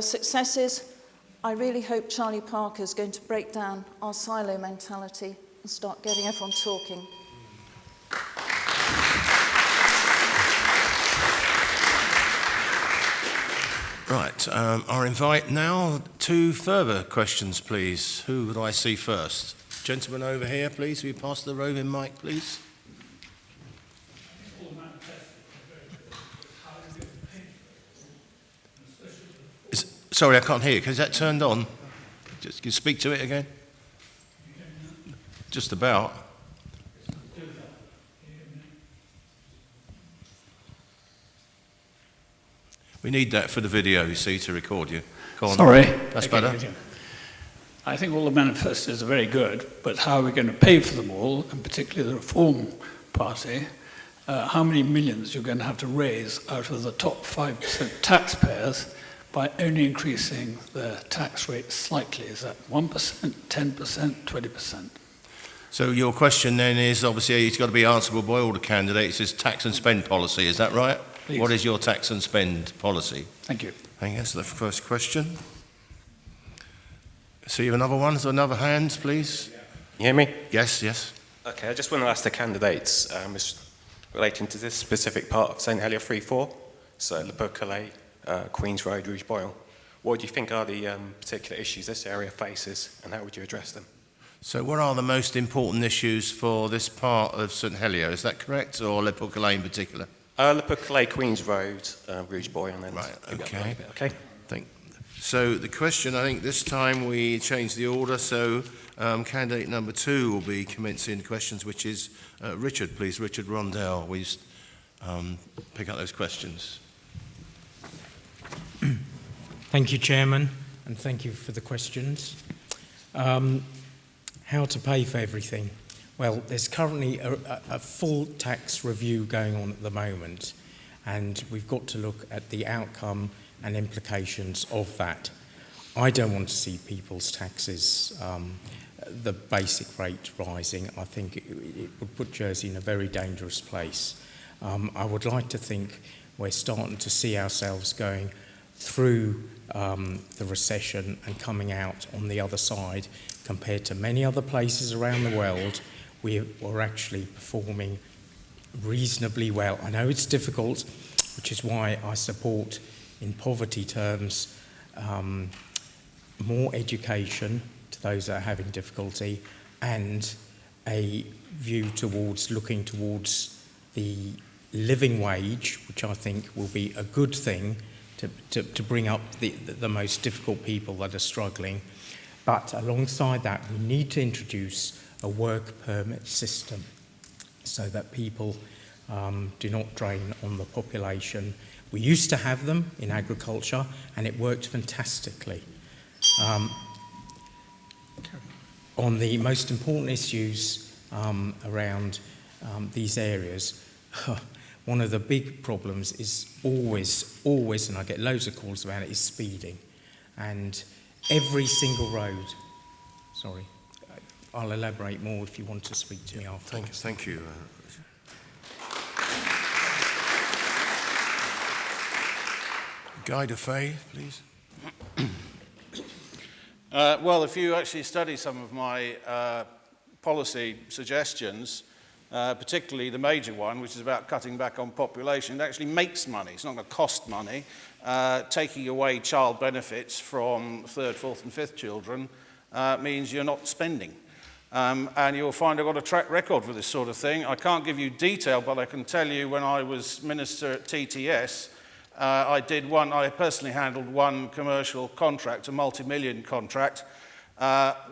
Successes, I really hope Charlie Parker is going to break down our silo mentality and start getting everyone talking. Right, I'll invite now 2 further questions, please. Who would I see first? Gentleman over here, please. Will you pass the roving mic, please? Sorry, I can't hear you. Is that turned on? Just can you speak to it again? Just about. We need that for the video, you see, to record you. Go on. Sorry. That's better. I think all the manifestos are very good, but how are we going to pay for them all, and particularly the Reform Party? How many millions you're going to have to raise out of the top 5% taxpayers by only increasing their tax rate slightly? Is that 1%, 10%, 20%? So your question then is, obviously, it's got to be answerable by all the candidates, is tax and spend policy, is that right? Please. What is your tax and spend policy? Thank you. I think that's the first question. See another one, so another hand, please. You hear me? Yes, yes. Okay, I just want to ask the candidates, relating to this specific part of St Helier 3-4, so the Pouquelaye, Queen's Road, Rouge Boyle. What do you think are the particular issues this area faces, and how would you address them? So what are the most important issues for this part of St Helier, is that correct, or Le Pouquelaye in particular? Le Pouquelaye, Queen's Road, Rouge Boyle, and then... Right, okay. Okay. So the question, I think this time we changed the order, so candidate number 2 will be commencing questions, which is Richard, please. Richard Rondel, will you pick up those questions? Thank you, Chairman, and thank you for the questions. How to pay for everything? Well, there's currently a full tax review going on at the moment, and we've got to look at the outcome and implications of that. I don't want to see people's taxes, the basic rate rising. I think it would put Jersey in a very dangerous place. I would like to think we're starting to see ourselves going through the recession and coming out on the other side. Compared to many other places around the world, we're actually performing reasonably well. I know it's difficult, which is why I support, in poverty terms, more education to those that are having difficulty, and a view towards looking towards the living wage, which I think will be a good thing to bring up the most difficult people that are struggling. But alongside that, we need to introduce a work permit system so that people do not drain on the population. We used to have them in agriculture, and it worked fantastically. On the most important issues around these areas, one of the big problems is always, and I get loads of calls about it, is speeding. And every single road, sorry, I'll elaborate more if you want to speak to me after. Thank you. Guy DeFay, please. Well, if you actually study some of my policy suggestions, particularly the major one, which is about cutting back on population, it actually makes money. It's not going to cost money. Taking away child benefits from third, fourth and fifth children means you're not spending. And you'll find I've got a track record for this sort of thing. I can't give you detail, but I can tell you when I was minister at TTS, I personally handled one commercial contract, a multi-million contract,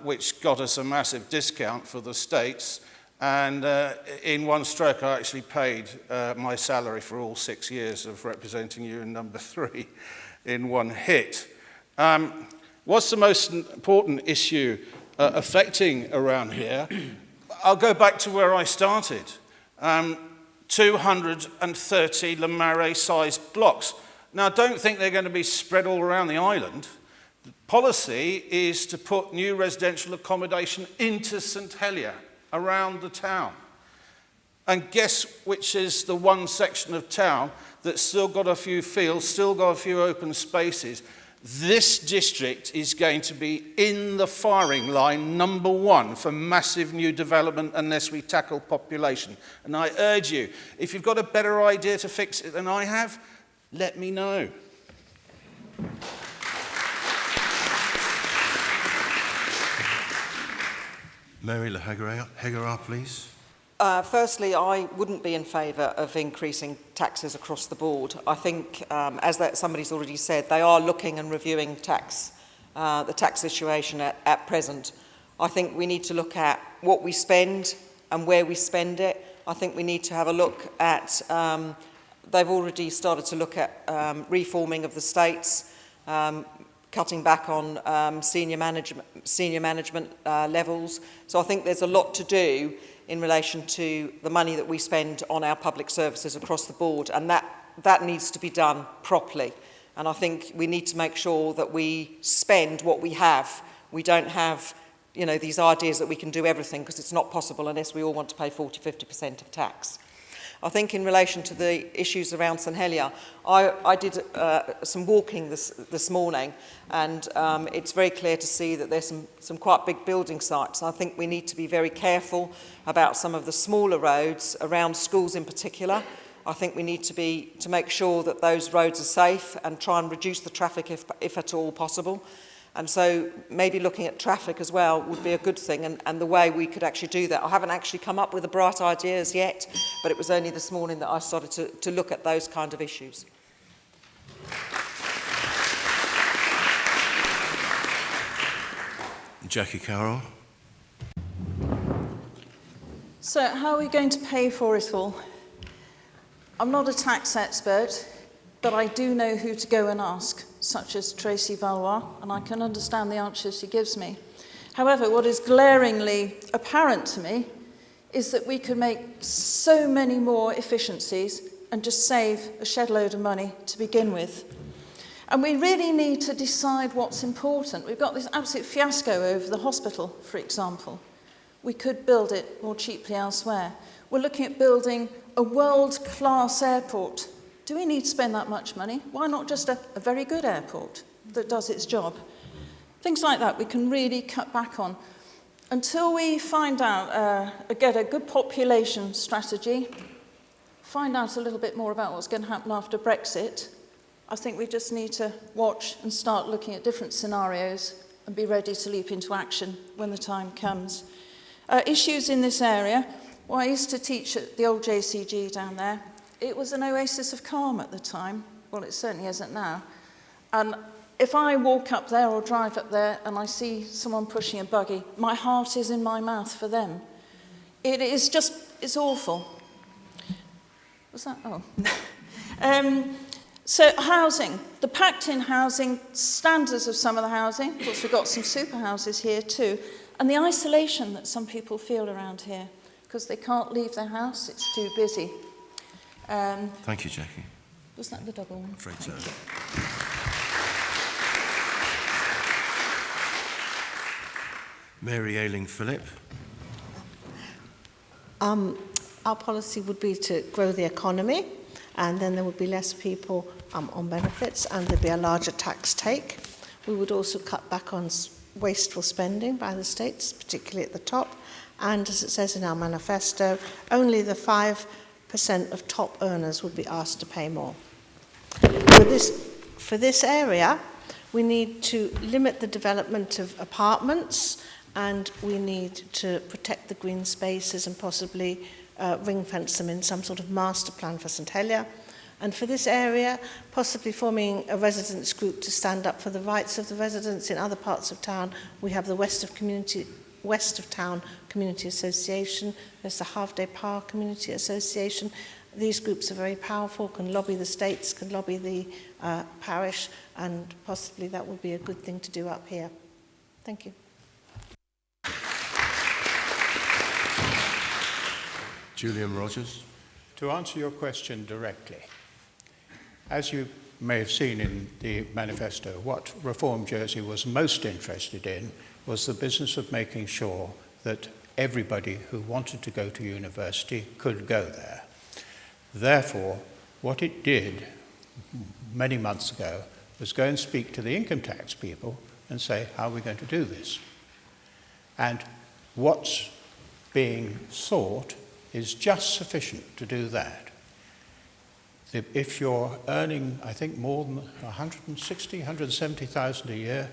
which got us a massive discount for the states. And in one stroke, I actually paid my salary for all 6 years of representing you in number 3 in one hit. What's the most important issue affecting around here? I'll go back to where I started. 230 Le Marais-sized blocks. Now, don't think they're going to be spread all around the island. The policy is to put new residential accommodation into St Helier, around the town. And guess which is the one section of town that's still got a few fields, still got a few open spaces. This district is going to be in the firing line, number 1, for massive new development unless we tackle population. And I urge you, if you've got a better idea to fix it than I have, let me know. Mary Le Heggerar, please. Firstly, I wouldn't be in favour of increasing taxes across the board. I think, somebody's already said, they are looking and reviewing the tax situation at present. I think we need to look at what we spend and where we spend it. I think we need to have a look at, they've already started to look at reforming of the states, cutting back on senior management levels. So I think there's a lot to do in relation to the money that we spend on our public services across the board, and that needs to be done properly. And I think we need to make sure that we spend what we have. We don't have, these ideas that we can do everything, because it's not possible unless we all want to pay 40-50% of tax. I think in relation to the issues around St Helier, I did some walking this morning, and it's very clear to see that there's some quite big building sites. I think we need to be very careful about some of the smaller roads around schools in particular. I think we need to make sure that those roads are safe and try and reduce the traffic if at all possible. And so maybe looking at traffic as well would be a good thing, and the way we could actually do that. I haven't actually come up with the bright ideas yet, but it was only this morning that I started to look at those kind of issues. Jackie Carroll. So how are we going to pay for it all? I'm not a tax expert, but I do know who to go and ask, such as Tracy Valois, and I can understand the answers she gives me. However, what is glaringly apparent to me is that we could make so many more efficiencies and just save a shed load of money to begin with. And we really need to decide what's important. We've got this absolute fiasco over the hospital, for example. We could build it more cheaply elsewhere. We're looking at building a world-class airport. Do we need to spend that much money? Why not just a very good airport that does its job? Things like that we can really cut back on. Until we find out, get a good population strategy, find out a little bit more about what's going to happen after Brexit, I think we just need to watch and start looking at different scenarios and be ready to leap into action when the time comes. Issues in this area. Well, I used to teach at the old JCG down there. It was an oasis of calm at the time. Well, it certainly isn't now. And if I walk up there or drive up there and I see someone pushing a buggy, my heart is in my mouth for them. It is just, it's awful. What's that? Oh. So housing, the packed-in housing, standards of some of the housing. Of course, we've got some super houses here too. And the isolation that some people feel around here because they can't leave their house, it's too busy. Thank you, Jackie. Was that the double one? I'm afraid so. Mary AYLING-PHILLIP. Our policy would be to grow the economy, and then there would be less people on benefits, and there'd be a larger tax take. We would also cut back on wasteful spending by the states, particularly at the top. And as it says in our manifesto, only the 5% of top earners would be asked to pay more. For this area, we need to limit the development of apartments, and we need to protect the green spaces and possibly ring fence them in some sort of master plan for St Helier. And for this area, possibly forming a residents group to stand up for the rights of the residents in other parts of town. We have the West of Town Community Association, there's the Half Day Park Community Association. These groups are very powerful, can lobby the states, can lobby the parish, and possibly that would be a good thing to do up here. Thank you. Julian Rogers. To answer your question directly, as you may have seen in the manifesto, what Reform Jersey was most interested in was the business of making sure that everybody who wanted to go to university could go there. Therefore, what it did many months ago was go and speak to the income tax people and say, how are we going to do this? And what's being sought is just sufficient to do that. If you're earning, I think, more than 160,000, 170,000 a year,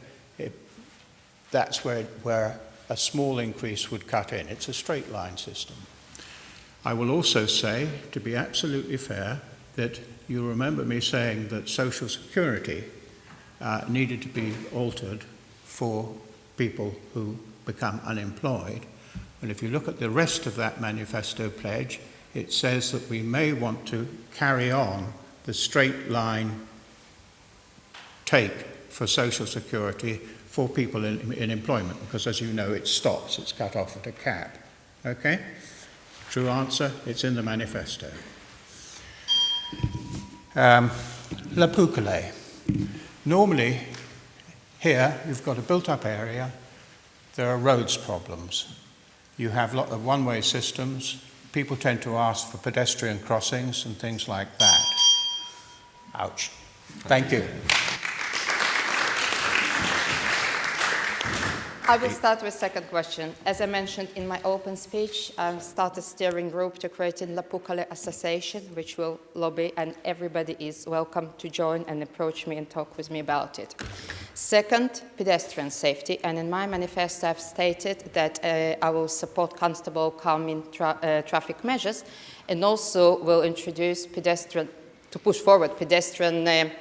that's where a small increase would cut in. It's a straight line system. I will also say, to be absolutely fair, that you remember me saying that Social Security needed to be altered for people who become unemployed. And if you look at the rest of that manifesto pledge, it says that we may want to carry on the straight line take for Social Security for people in employment, because as you know, it stops, it's cut off at a cap. Okay? True answer, it's in the manifesto. Pouquelaye. Normally, here, you've got a built-up area, there are roads problems. You have a lot of one-way systems. People tend to ask for pedestrian crossings and things like that. Ouch. Thank you. I will start with the second question. As I mentioned in my open speech, I started a steering group to create a Pouquelaye Association, which will lobby, and everybody is welcome to join and approach me and talk with me about it. Second, pedestrian safety, and in my manifesto I've stated that I will support constable calming traffic measures, and also will introduce to push forward pedestrian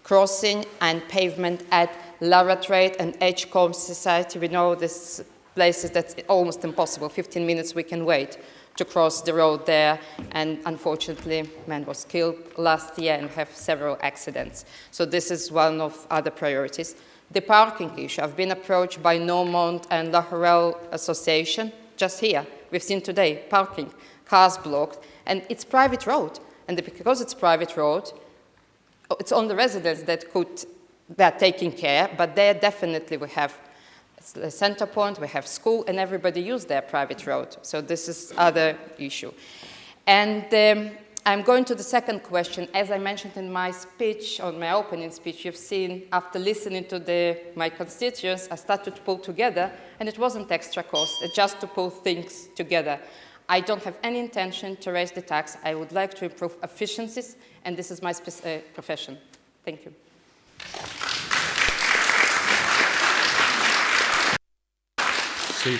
crossing and pavement at Laratrade and Edgecombe Society. We know this places that's almost impossible. 15 minutes we can wait to cross the road there, and unfortunately, a man was killed last year and have several accidents. So this is one of other priorities. The parking issue. I've been approached by No.3& and the CARREL Association just here. We've seen today parking, cars blocked, and it's private road. And because it's private road, it's on the residents that are taking care, but there definitely we have a center point, we have school, and everybody use their private road. So this is other issue. And I'm going to the second question. As I mentioned in my speech, on my opening speech, you've seen after listening to my constituents, I started to pull together, and it wasn't extra cost, it's just to pull things together. I don't have any intention to raise the tax. I would like to improve efficiencies, and this is my profession. Thank you. To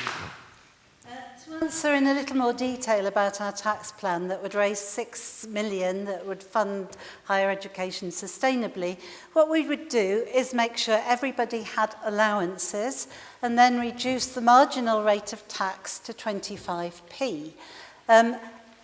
answer in a little more detail about our tax plan that would raise 6 million that would fund higher education sustainably, what we would do is make sure everybody had allowances and then reduce the marginal rate of tax to 25p.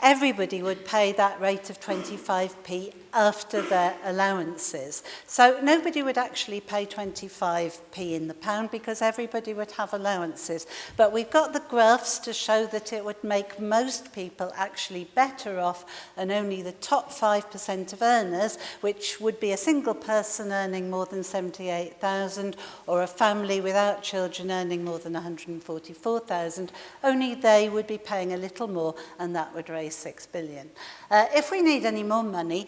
Everybody would pay that rate of 25p after their allowances. So nobody would actually pay 25p in the pound because everybody would have allowances. But we've got the graphs to show that it would make most people actually better off, and only the top 5% of earners, which would be a single person earning more than 78,000 or a family without children earning more than 144,000, only they would be paying a little more, and that would raise raise 6 billion. If we need any more money,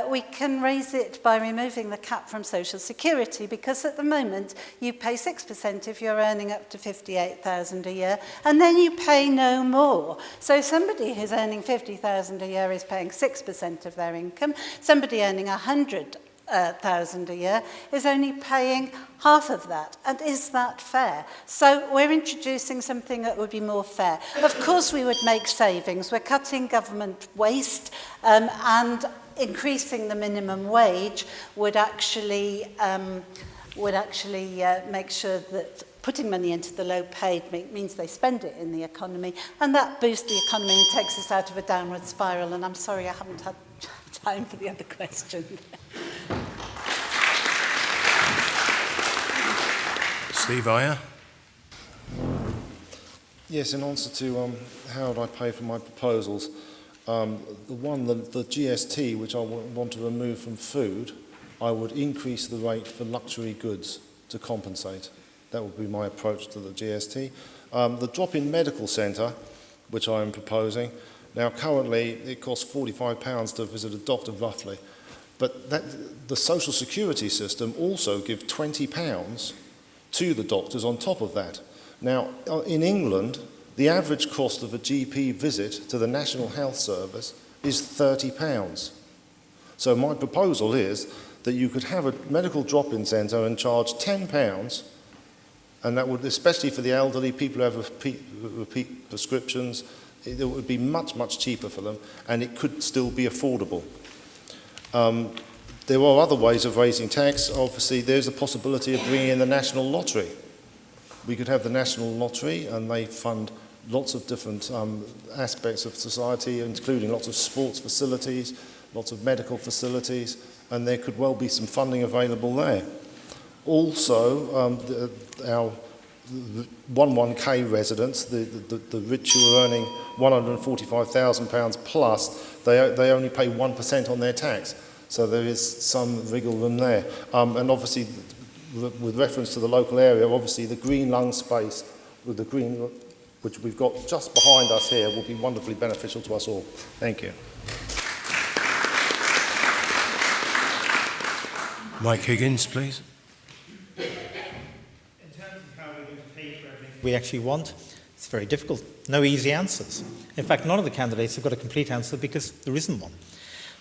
we can raise it by removing the cap from Social Security, because at the moment you pay 6% if you're earning up to 58,000 a year, and then you pay no more. So somebody who's earning 50,000 a year is paying 6% of their income. Somebody earning 100,000 a year is only paying half of that. And is that fair? So we're introducing something that would be more fair. Of course we would make savings. We're cutting government waste, and increasing the minimum wage would actually make sure that putting money into the low-paid means they spend it in the economy, and that boosts the economy and takes us out of a downward spiral. And I'm sorry I haven't had time for the other question. Steve Ayer. Yes, in answer to how do I pay for my proposals, the GST, which I want to remove from food, I would increase the rate for luxury goods to compensate. That would be my approach to the GST. The drop-in medical centre, which I am proposing, now currently it costs £45 to visit a doctor roughly, but the social security system also gives £20 to the doctors on top of that. Now, in England, the average cost of a GP visit to the National Health Service is £30. So my proposal is that you could have a medical drop-in centre and charge £10, and that would, especially for the elderly, people who have repeat prescriptions, it would be much, much cheaper for them, and it could still be affordable. There are other ways of raising tax. Obviously, there's a possibility of bringing in the National Lottery. We could have the National Lottery, and they fund lots of different aspects of society, including lots of sports facilities, lots of medical facilities, and there could well be some funding available there. Also, our 11K residents, the rich who are earning £145,000 plus, they only pay 1% on their tax. So there is some wriggle room there. And obviously, with reference to the local area, obviously the green lung space with the green, which we've got just behind us here, will be wonderfully beneficial to us all. Thank you. Mike Higgins, please. In terms of how we're going to pay for everything we actually want, it's very difficult. No easy answers. In fact, none of the candidates have got a complete answer because there isn't one.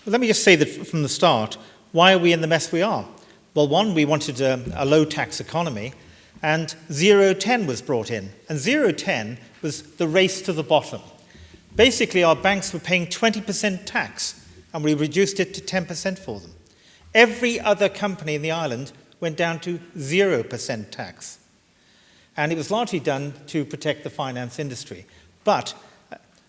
But let me just say that from the start, why are we in the mess we are? Well, one, we wanted a low-tax economy, and 0.10 was brought in. And 0.10 was the race to the bottom. Basically, our banks were paying 20% tax, and we reduced it to 10% for them. Every other company in the island went down to 0% tax. And it was largely done to protect the finance industry. But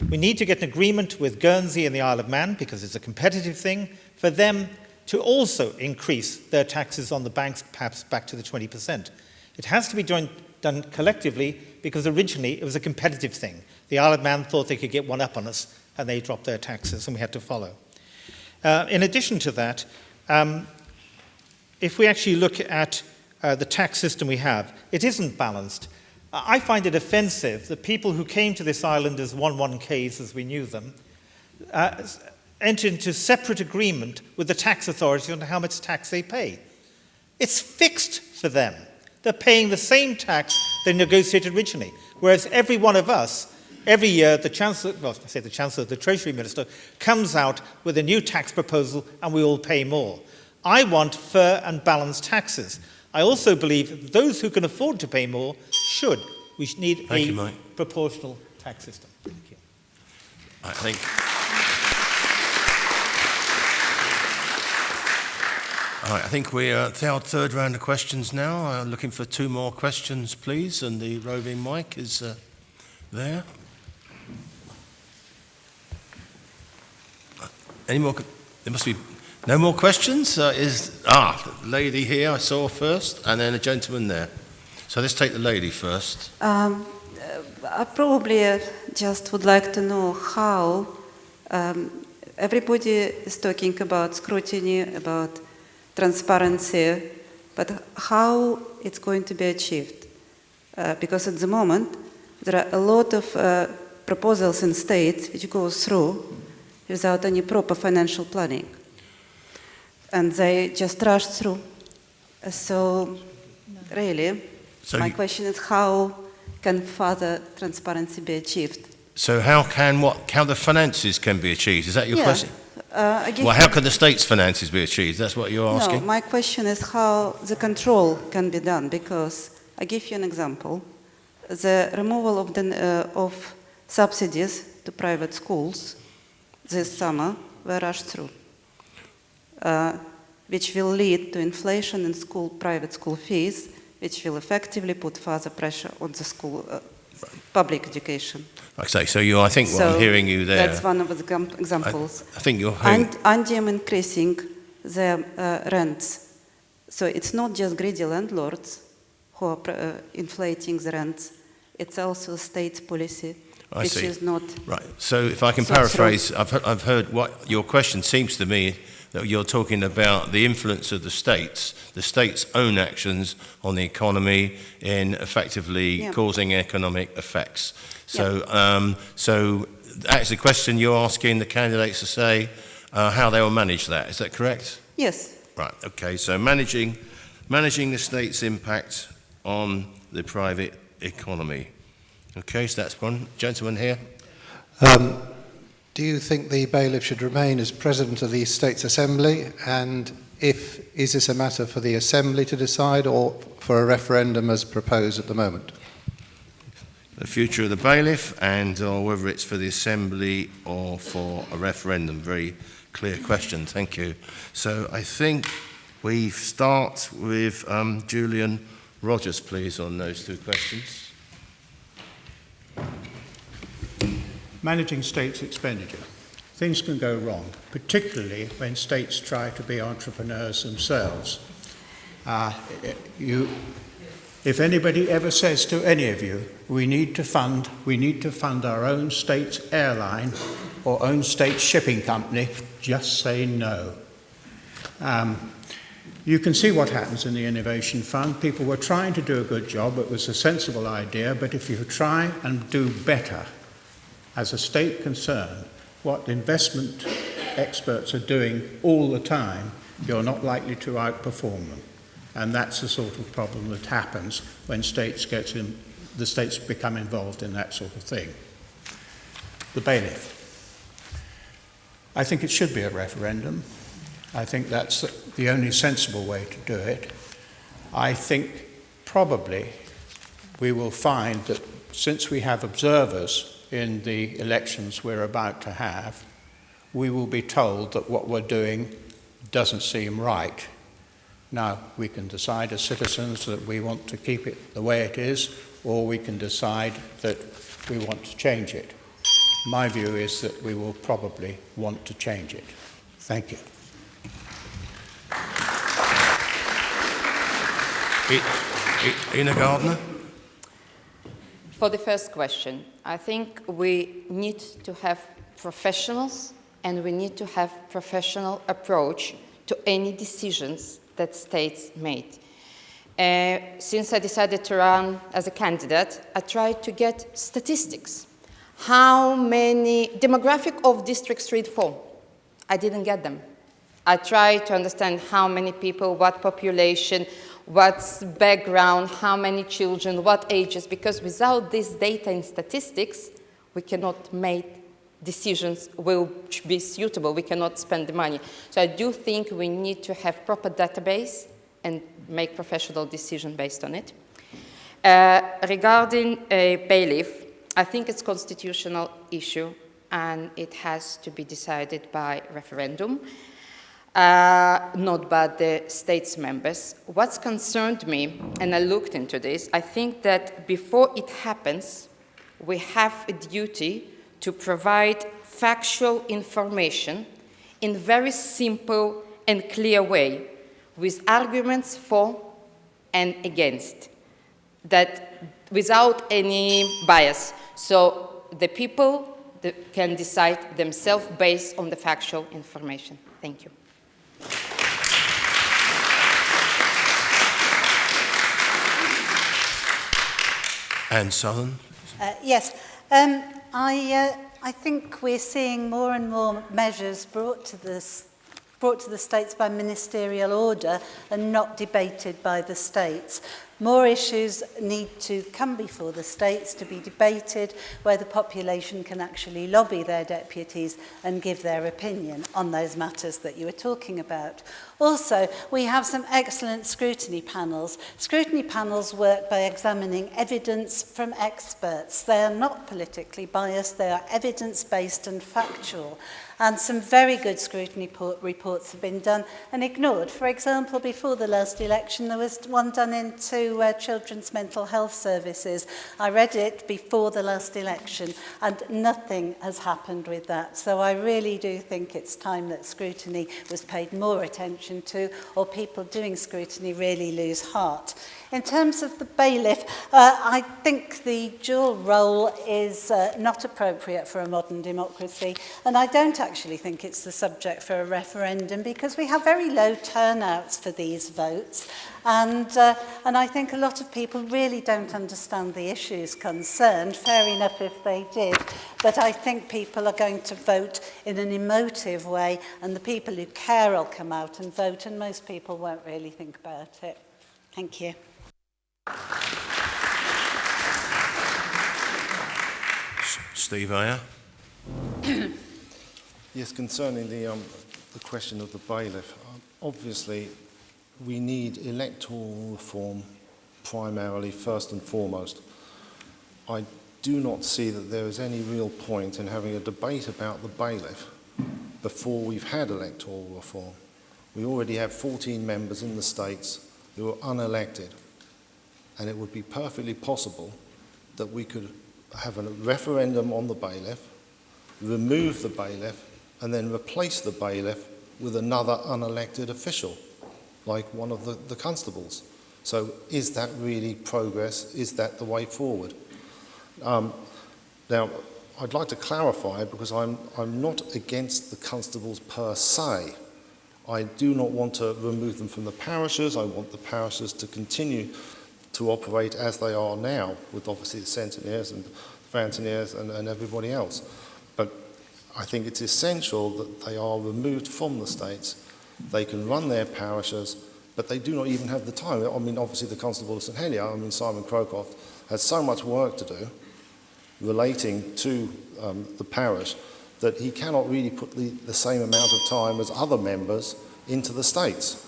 we need to get an agreement with Guernsey and the Isle of Man, because it's a competitive thing, for them to also increase their taxes on the banks, perhaps back to the 20%. It has to be done collectively, because originally it was a competitive thing. The Isle of Man thought they could get one up on us, and they dropped their taxes, and we had to follow. In addition to that, if we actually look at the tax system we have, it isn't balanced. I find it offensive that people who came to this island as 11Ks, as we knew them, entered into separate agreement with the tax authority on how much tax they pay. It's fixed for them. They're paying the same tax they negotiated originally, whereas every one of us, every year, the Chancellor, well, I say the Chancellor, the Treasury Minister, comes out with a new tax proposal and we all pay more. I want fair and balanced taxes. I also believe that those who can afford to pay more should. We need a proportional tax system. Thank you. I think we're at our third round of questions now. Looking for two more questions, please, and the roving mic is there. Any more? There must be no more questions. The lady here I saw first, and then a gentleman there. So let's take the lady first. I probably just would like to know how everybody is talking about scrutiny, about transparency, but how it's going to be achieved. Because at the moment, there are a lot of proposals in states which go through, without any proper financial planning. And they just rush through. So, really, my question is how can further transparency be achieved? So how the finances can be achieved? Is that your question? Well, how can the state's finances be achieved? That's what you're asking? No, my question is how the control can be done, because I give you an example. The removal of subsidies to private schools this summer were rushed through, which will lead to inflation in private school fees, which will effectively put further pressure on the school public education. Okay, so I think what I'm hearing you there... That's one of the examples. I think you're hearing... And I'm increasing the rents. So it's not just greedy landlords who are inflating the rents, it's also state policy, which is not... Right, so if I can paraphrase, I've heard what your question seems to me that you're talking about the influence of the state's own actions on the economy in effectively causing economic effects. So, so that's the question you're asking the candidates to say how they will manage that. Is that correct? Yes. Right. Okay. So managing the state's impact on the private economy. Okay. So that's one gentleman here. Do you think the bailiff should remain as president of the States Assembly? And is this a matter for the Assembly to decide or for a referendum as proposed at the moment? The future of the bailiff, or whether it's for the Assembly or for a referendum. Very clear question. Thank you. So I think we start with Julian Rogers, please, on those two questions. Managing states' expenditure. Things can go wrong, particularly when states try to be entrepreneurs themselves. If anybody ever says to any of you, we need to fund our own state's airline or own state shipping company, just say no. You can see what happens in the Innovation Fund. People were trying to do a good job. It was a sensible idea, but if you try and do better, as a state concern, what investment experts are doing all the time, you're not likely to outperform them. And that's the sort of problem that happens when the states become involved in that sort of thing. The bailiff. I think it should be a referendum. I think that's the only sensible way to do it. I think probably we will find that since we have observers in the elections we're about to have, we will be told that what we're doing doesn't seem right. Now, we can decide as citizens that we want to keep it the way it is, or we can decide that we want to change it. My view is that we will probably want to change it. Thank you. Ina Gardiner? For the first question, I think we need to have professionals and we need to have professional approach to any decisions that states made. Since I decided to run as a candidate, I tried to get statistics. How many demographic of District 3-4? I didn't get them. I tried to understand how many people, what population, what's background, how many children, what ages, because without this data and statistics, we cannot make decisions which be suitable. We cannot spend the money. So I do think we need to have proper database and make professional decision based on it. Regarding a bailiff, I think it's a constitutional issue and it has to be decided by referendum. Not by the states members. What's concerned me, and I looked into this, I think that before it happens, we have a duty to provide factual information in a very simple and clear way, with arguments for and against, that without any bias. So the people can decide themselves based on the factual information. Thank you. Anne Southern? Yes. I think we're seeing more and more measures brought to the states by ministerial order and not debated by the states. More issues need to come before the states to be debated, where the population can actually lobby their deputies and give their opinion on those matters that you were talking about. Also, we have some excellent scrutiny panels. Scrutiny panels work by examining evidence from experts. They are not politically biased, they are evidence-based and factual. And some very good scrutiny reports have been done and ignored. For example, before the last election, there was one done into children's mental health services. I read it before the last election, and nothing has happened with that. So I really do think it's time that scrutiny was paid more attention to, or people doing scrutiny really lose heart. In terms of the bailiff, I think the dual role is not appropriate for a modern democracy, and I don't actually think it's the subject for a referendum, because we have very low turnouts for these votes, and I think a lot of people really don't understand the issues concerned. Fair enough if they did, but I think people are going to vote in an emotive way, and the people who care will come out and vote, and most people won't really think about it. Thank you. Steve Ayer. Yes, concerning the question of the bailiff, obviously we need electoral reform primarily, first and foremost. I do not see that there is any real point in having a debate about the bailiff before we've had electoral reform. We already have 14 members in the states who are unelected, and it would be perfectly possible that we could have a referendum on the bailiff, remove the bailiff, and then replace the bailiff with another unelected official, like one of the constables. So is that really progress? Is that the way forward? Now, I'd like to clarify, because I'm not against the constables per se. I do not want to remove them from the parishes. I want the parishes to continue to operate as they are now, with obviously the centeniers and fantineers and everybody else. But I think it's essential that they are removed from the states. They can run their parishes, but they do not even have the time. I mean, obviously the Constable of St Helier, Simon Crowcroft, has so much work to do relating to the parish that he cannot really put the same amount of time as other members into the states.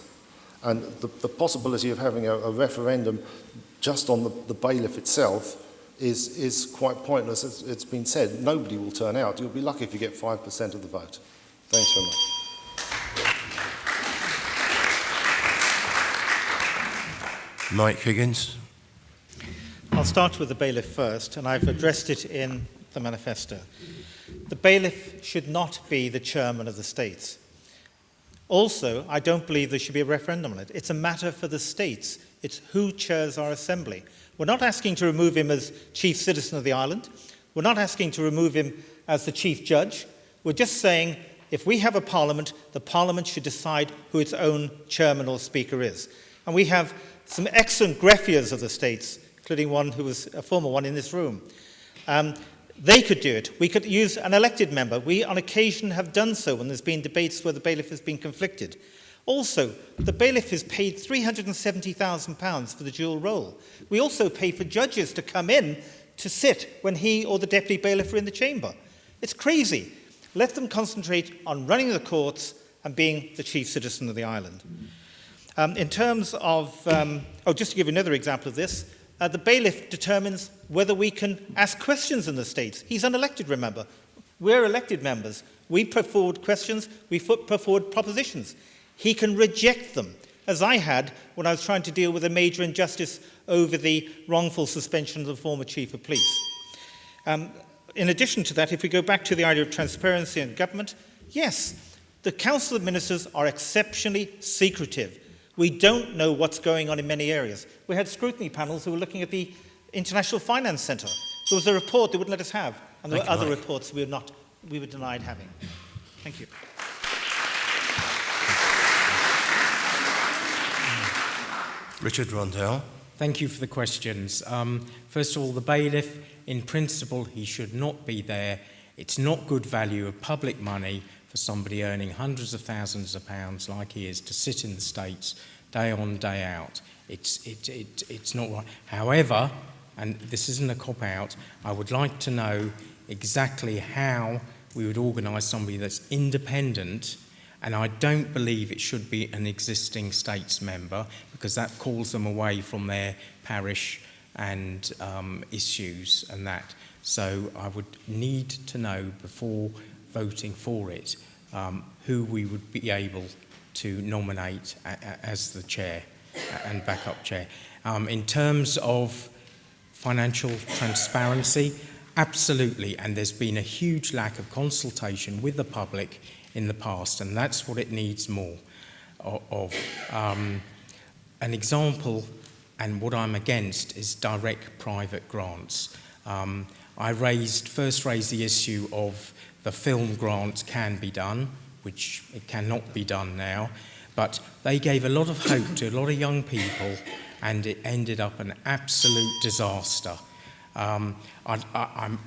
And the possibility of having a referendum just on the bailiff itself is quite pointless. It's been said, nobody will turn out. You'll be lucky if you get 5% of the vote. Thanks very much. Mike Higgins. I'll start with the bailiff first, and I've addressed it in the manifesto. The bailiff should not be the chairman of the states. Also, I don't believe there should be a referendum on it. It's a matter for the states. It's who chairs our assembly. We're not asking to remove him as chief citizen of the island. We're not asking to remove him as the chief judge. We're just saying if we have a parliament, the parliament should decide who its own chairman or speaker is. And we have some excellent greffiers of the states, including one who was a former one in this room. They could do it. We could use an elected member. We, on occasion, have done so when there's been debates where the bailiff has been conflicted. Also, the bailiff is paid £370,000 for the dual role. We also pay for judges to come in to sit when he or the deputy bailiff are in the chamber. It's crazy. Let them concentrate on running the courts and being the chief citizen of the island. In terms of, just to give you another example of this, the bailiff determines whether we can ask questions in the states. He's unelected, remember. We're elected members. We put forward questions, we put forward propositions. He can reject them, as I had when I was trying to deal with a major injustice over the wrongful suspension of the former chief of police. In addition to that, if we go back to the idea of transparency in government, yes, the Council of Ministers are exceptionally secretive. We don't know what's going on in many areas. We had scrutiny panels who were looking at the International Finance Centre. There was a report they wouldn't let us have, and there were other reports we were denied having. Thank you. Richard Rondell. Thank you for the questions. First of all, the bailiff, in principle, he should not be there It's not good value of public money for somebody earning hundreds of thousands of pounds like he is to sit in the States day on, day out. It's not right. However, and this isn't a cop-out, I would like to know exactly how we would organise somebody that's independent, and I don't believe it should be an existing States member, because that calls them away from their parish and issues and that. So I would need to know before voting for it who we would be able to nominate as the chair and backup chair. In terms of financial transparency, absolutely, and there's been a huge lack of consultation with the public in the past, and that's what it needs more of. An example, and what I'm against, is direct private grants. I first raised the issue of the film grants can be done, which it cannot be done now, but they gave a lot of hope to a lot of young people, and it ended up an absolute disaster. I'm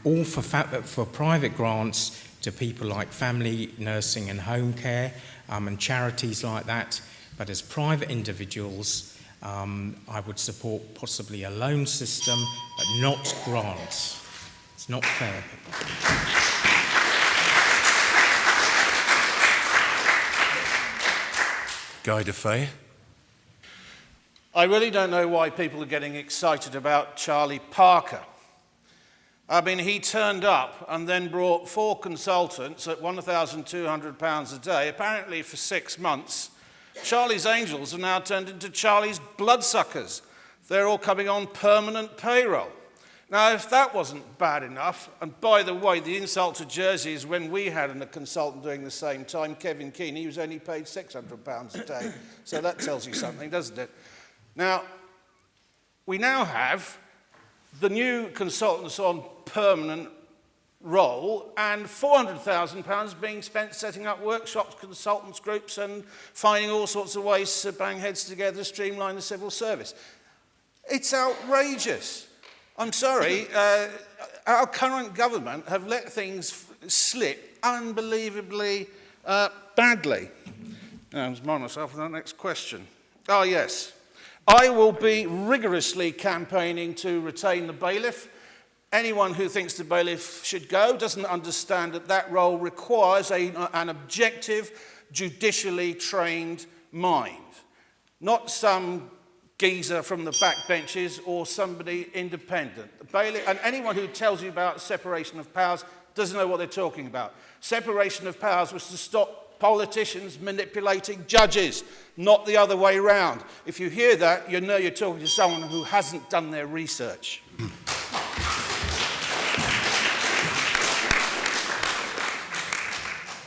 all for private grants to people like family nursing and home care and charities like that, but as private individuals, I would support possibly a loan system, but not grants. It's not fair. Guy DeFay. I really don't know why people are getting excited about Charlie Parker. I mean, he turned up and then brought 4 consultants at £1,200 a day, apparently for 6 months. Charlie's Angels have now turned into Charlie's Bloodsuckers. They're all coming on permanent payroll. Now, if that wasn't bad enough, and by the way, the insult to Jersey is when we had a consultant doing the same time, Kevin Keane, he was only paid £600 a day. So that tells you something, doesn't it? Now, we now have the new consultants on permanent role and £400,000 being spent setting up workshops, consultants groups, and finding all sorts of ways to bang heads together to streamline the civil service. It's outrageous. I'm sorry, our current government have let things slip unbelievably badly. Now, I'm on myself for the next question. Oh, yes. I will be rigorously campaigning to retain the bailiff. Anyone who thinks the bailiff should go doesn't understand that that role requires an objective, judicially trained mind, not some geezer from the back benches or somebody independent. The bailiff, and anyone who tells you about separation of powers doesn't know what they're talking about. Separation of powers was to stop politicians manipulating judges, not the other way round. If you hear that, you know you're talking to someone who hasn't done their research.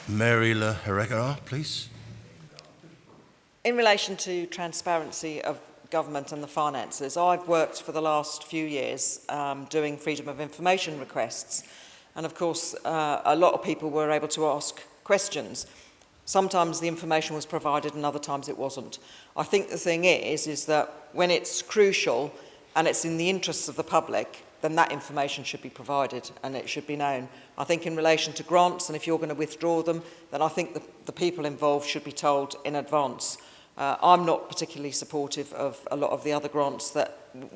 Mary La Herrera, please. In relation to transparency of government and the finances, I've worked for the last few years doing freedom of information requests. And of course, a lot of people were able to ask questions. Sometimes the information was provided and other times it wasn't. I think the thing is that when it's crucial and it's in the interests of the public, then that information should be provided and it should be known. I think in relation to grants, and if you're going to withdraw them, then I think the people involved should be told in advance. I'm not particularly supportive of a lot of the other grants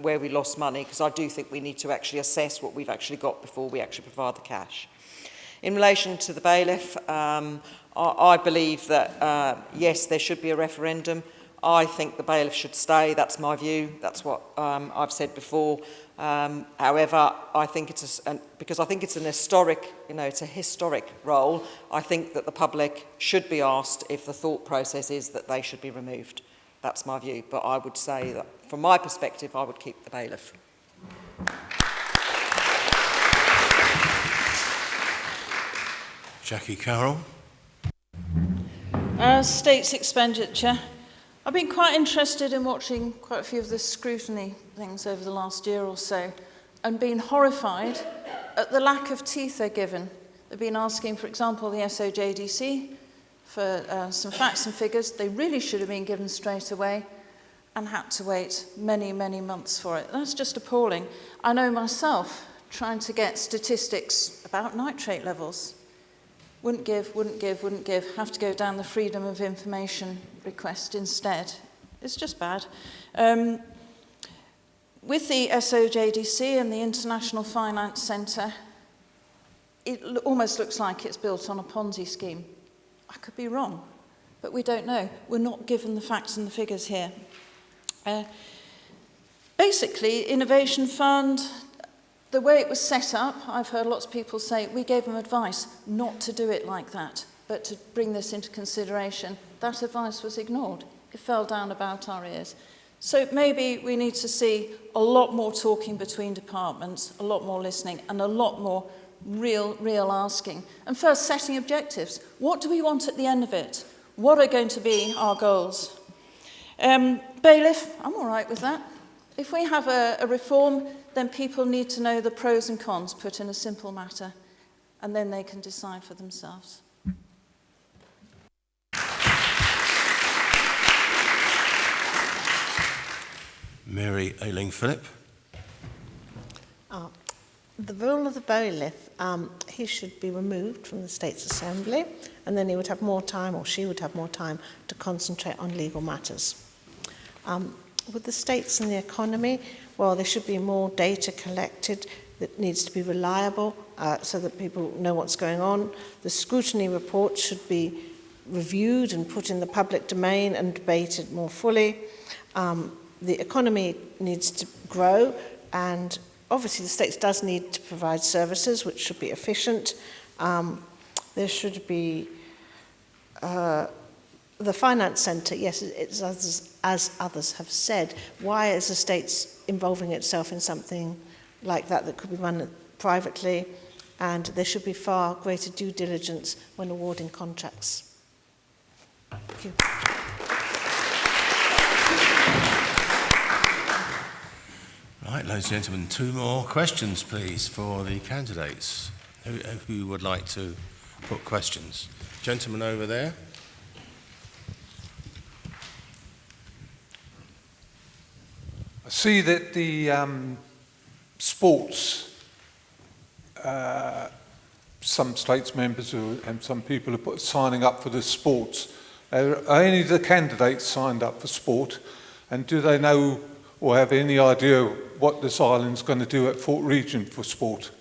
where we lost money, because I do think we need to actually assess what we've actually got before we actually provide the cash. In relation to the bailiff, I believe that, yes, there should be a referendum. I think the bailiff should stay. That's my view. That's what I've said before. However, I think because I think it's an historic, it's a historic role, I think that the public should be asked if the thought process is that they should be removed. That's my view. But I would say that, from my perspective, I would keep the bailiff. Jackie Carroll. State's expenditure. I've been quite interested in watching quite a few of the scrutiny things over the last year or so and been horrified at the lack of teeth they're given. They've been asking, for example, the SOJDC for some facts and figures. They really should have been given straight away and had to wait many, many months for it. That's just appalling. I know myself, trying to get statistics about nitrate levels. Wouldn't give, have to go down the freedom of information request instead. It's just bad. With the SOJDC and the International Finance Centre, it almost looks like it's built on a Ponzi scheme. I could be wrong, but we don't know. We're not given the facts and the figures here. Basically, Innovation Fund, the way it was set up, I've heard lots of people say, we gave them advice not to do it like that, but to bring this into consideration. That advice was ignored. It fell down about our ears. So maybe we need to see a lot more talking between departments, a lot more listening, and a lot more real asking. And first, setting objectives. What do we want at the end of it? What are going to be our goals? Bailiff, I'm all right with that. If we have a reform, then people need to know the pros and cons, put in a simple matter, and then they can decide for themselves. Mary AYLING-PHILLIP. The role of the bailiff, he should be removed from the States Assembly, and then he would have more time, or she would have more time, to concentrate on legal matters. With the states and the economy, well, there should be more data collected that needs to be reliable so that people know what's going on. The scrutiny report should be reviewed and put in the public domain and debated more fully. The economy needs to grow, and obviously the states does need to provide services which should be efficient. There should be the finance centre, yes, it's as others have said. Why is the states involving itself in something like that that could be run privately? And there should be far greater due diligence when awarding contracts. Thank you. Right, ladies and gentlemen, 2 more questions, please, for the candidates. Who would like to put questions? Gentleman over there. I see that the sports, some states members and some people are signing up for the sports. Are any of the candidates signed up for sport? And do they know or have any idea what this island's going to do at Fort Regent for sport?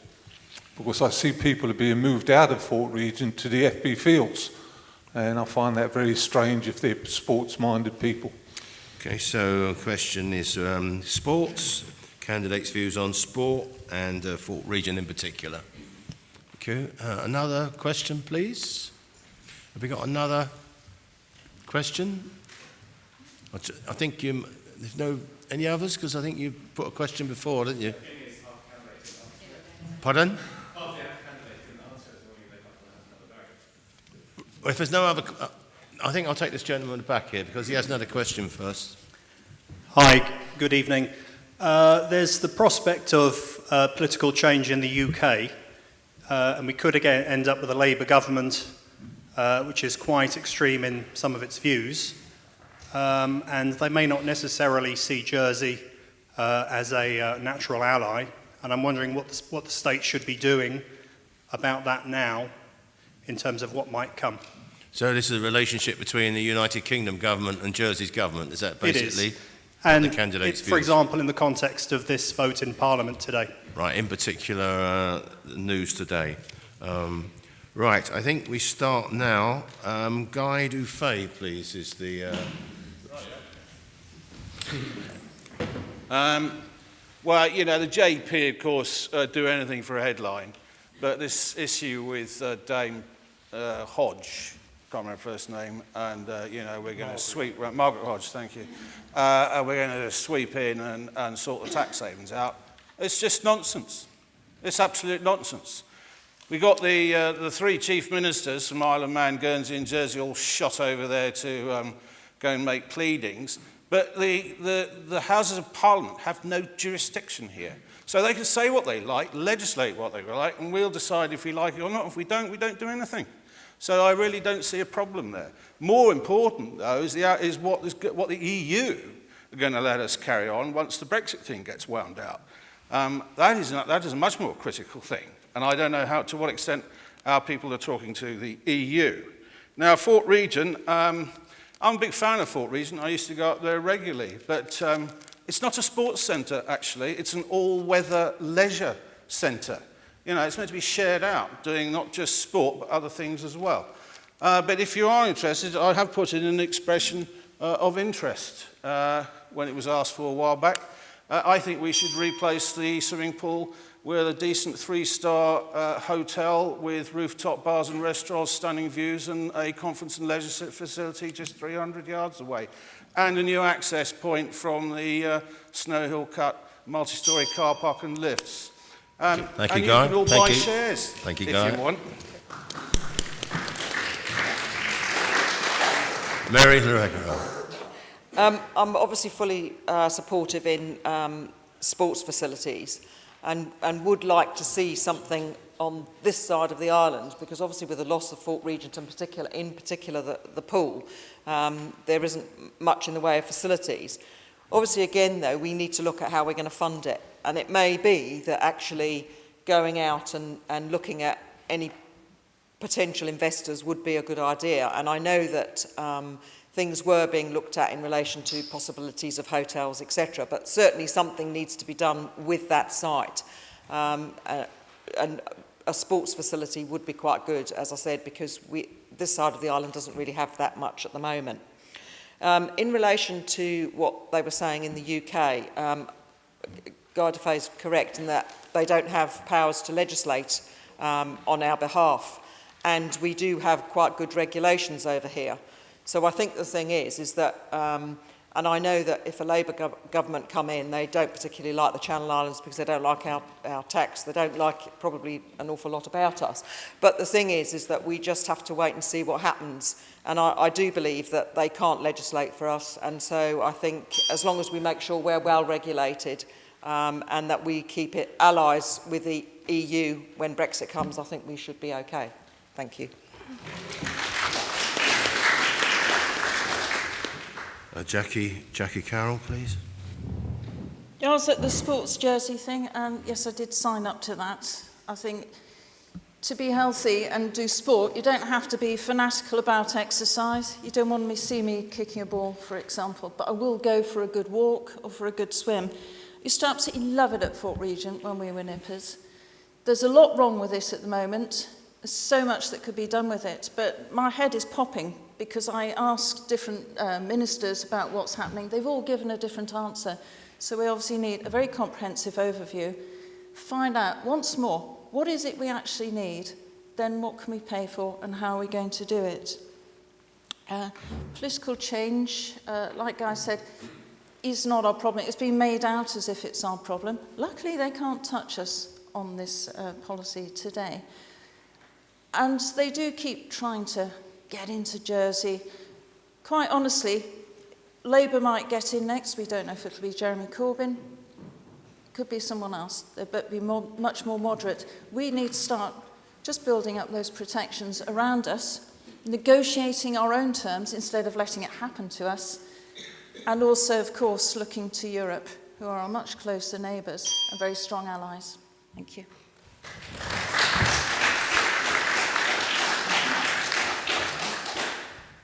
Because I see people are being moved out of Fort Regent to the FB Fields, and I find that very strange if they're sports-minded people. Okay, so the question is sports, candidates' views on sport, and Fort Regent in particular. Okay, another question, please. Have we got another question? I think there's no any others, because I think you put a question before, didn't you? Pardon? Well, if there's no other, I think I'll take this gentleman back here because he has another question first. Hi, good evening. There's the prospect of political change in the UK, and we could again end up with a Labour government which is quite extreme in some of its views, and they may not necessarily see Jersey as a natural ally, and I'm wondering what the state should be doing about that now in terms of what might come. So this is a relationship between the United Kingdom government and Jersey's government, is that basically? It is. And the candidates' for views? example, in the context of this vote in Parliament today. Right, in particular, news today. Right, I think we start now. Guy Dufay, please, is the... Well, you know, the JP, of course, do anything for a headline, but this issue with Dame Hodge, can't remember her first name, and, you know, we're going to sweep... Margaret Hodge, thank you. And we're going to sweep in and sort the tax havens out. It's just nonsense. It's absolute nonsense. We got the 3 chief ministers from Isle of Man, Guernsey and Jersey all shot over there to go and make pleadings. But the Houses of Parliament have no jurisdiction here. So they can say what they like, legislate what they like, and we'll decide if we like it or not. If we don't do anything. So I really don't see a problem there. More important, though, is what the EU are going to let us carry on once the Brexit thing gets wound out. That is a much more critical thing, and I don't know to what extent our people are talking to the EU. Now, Fort Regent, I'm a big fan of Fort Regent. I used to go up there regularly, but it's not a sports centre, actually. It's an all-weather leisure centre. You know, it's meant to be shared out, doing not just sport, but other things as well. But if you are interested, I have put in an expression of interest when it was asked for a while back. I think we should replace the swimming pool with a decent 3-star hotel with rooftop bars and restaurants, stunning views, and a conference and leisure facility just 300 yards away. And a new access point from the Snow Hill Cut multi-storey car park and lifts. Thank you, and Guy. You can all Thank buy you. shares Thank you, if Guy. you want. Mary Loretta. I'm obviously fully supportive in sports facilities and would like to see something on this side of the island, because obviously with the loss of Fort Regent in particular the pool, there isn't much in the way of facilities. Obviously, again, though, we need to look at how we're going to fund it. And it may be that actually going out and looking at any potential investors would be a good idea. And I know that things were being looked at in relation to possibilities of hotels, etc. But certainly something needs to be done with that site. And a sports facility would be quite good, as I said, because this side of the island doesn't really have that much at the moment. In relation to what they were saying in the UK, Guy Defay is correct in that they don't have powers to legislate on our behalf, and we do have quite good regulations over here. So I think the thing is that, and I know that if a Labour government come in, they don't particularly like the Channel Islands because they don't like our tax. They don't like probably an awful lot about us. But the thing is that we just have to wait and see what happens. And I do believe that they can't legislate for us. And so I think as long as we make sure we're well regulated and that we keep it allies with the EU when Brexit comes, I think we should be okay. Thank you. Jackie Carroll, please. I was at the sports jersey thing, and yes, I did sign up to that. I think to be healthy and do sport, you don't have to be fanatical about exercise. You don't want to see me kicking a ball, for example, but I will go for a good walk or for a good swim. I used to absolutely love it at Fort Regent when we were nippers. There's a lot wrong with this at the moment. There's so much that could be done with it, but my head is popping because I asked different ministers about what's happening. They've all given a different answer. So we obviously need a very comprehensive overview, find out once more, what is it we actually need, then what can we pay for and how are we going to do it? Political change, like Guy said, is not our problem. It's been made out as if it's our problem. Luckily, they can't touch us on this policy today. And they do keep trying to get into Jersey. Quite honestly, Labour might get in next. We don't know if it'll be Jeremy Corbyn. Could be someone else, but be much more moderate. We need to start just building up those protections around us, negotiating our own terms instead of letting it happen to us, and also, of course, looking to Europe, who are our much closer neighbours and very strong allies. Thank you.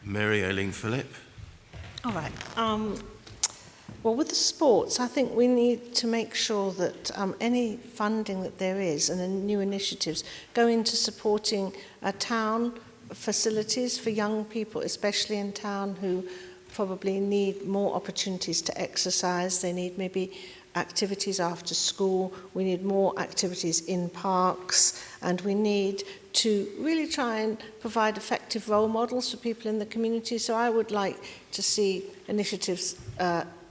Mary AYLING-PHILLIP. All right. Well, with the sports, I think we need to make sure that any funding that there is and the new initiatives go into supporting town facilities for young people, especially in town, who probably need more opportunities to exercise. They need maybe activities after school. We need more activities in parks, and we need to really try and provide effective role models for people in the community. So I would like to see initiatives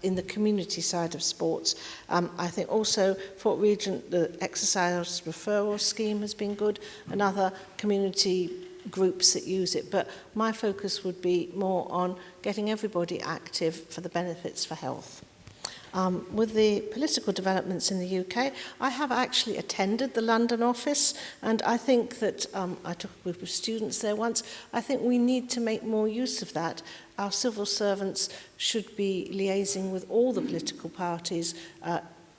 in the community side of sports. I think also Fort Regent, the exercise referral scheme has been good, and other community groups that use it. But my focus would be more on getting everybody active for the benefits for health. With the political developments in the UK, I have actually attended the London office, and I think that I took a group of students there once. I think we need to make more use of that. Our civil servants should be liaising with all the political parties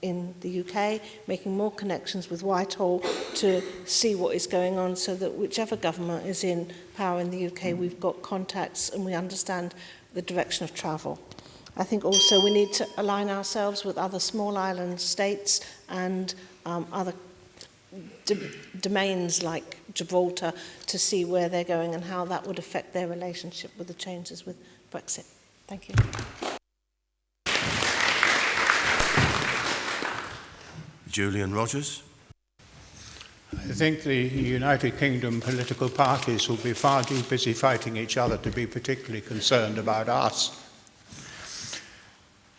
in the UK, making more connections with Whitehall to see what is going on so that whichever government is in power in the UK, we've got contacts and we understand the direction of travel. I think also we need to align ourselves with other small island states and other domains like Gibraltar to see where they're going and how that would affect their relationship with the changes with Brexit. Thank you. Julian Rogers. I think the United Kingdom political parties will be far too busy fighting each other to be particularly concerned about us.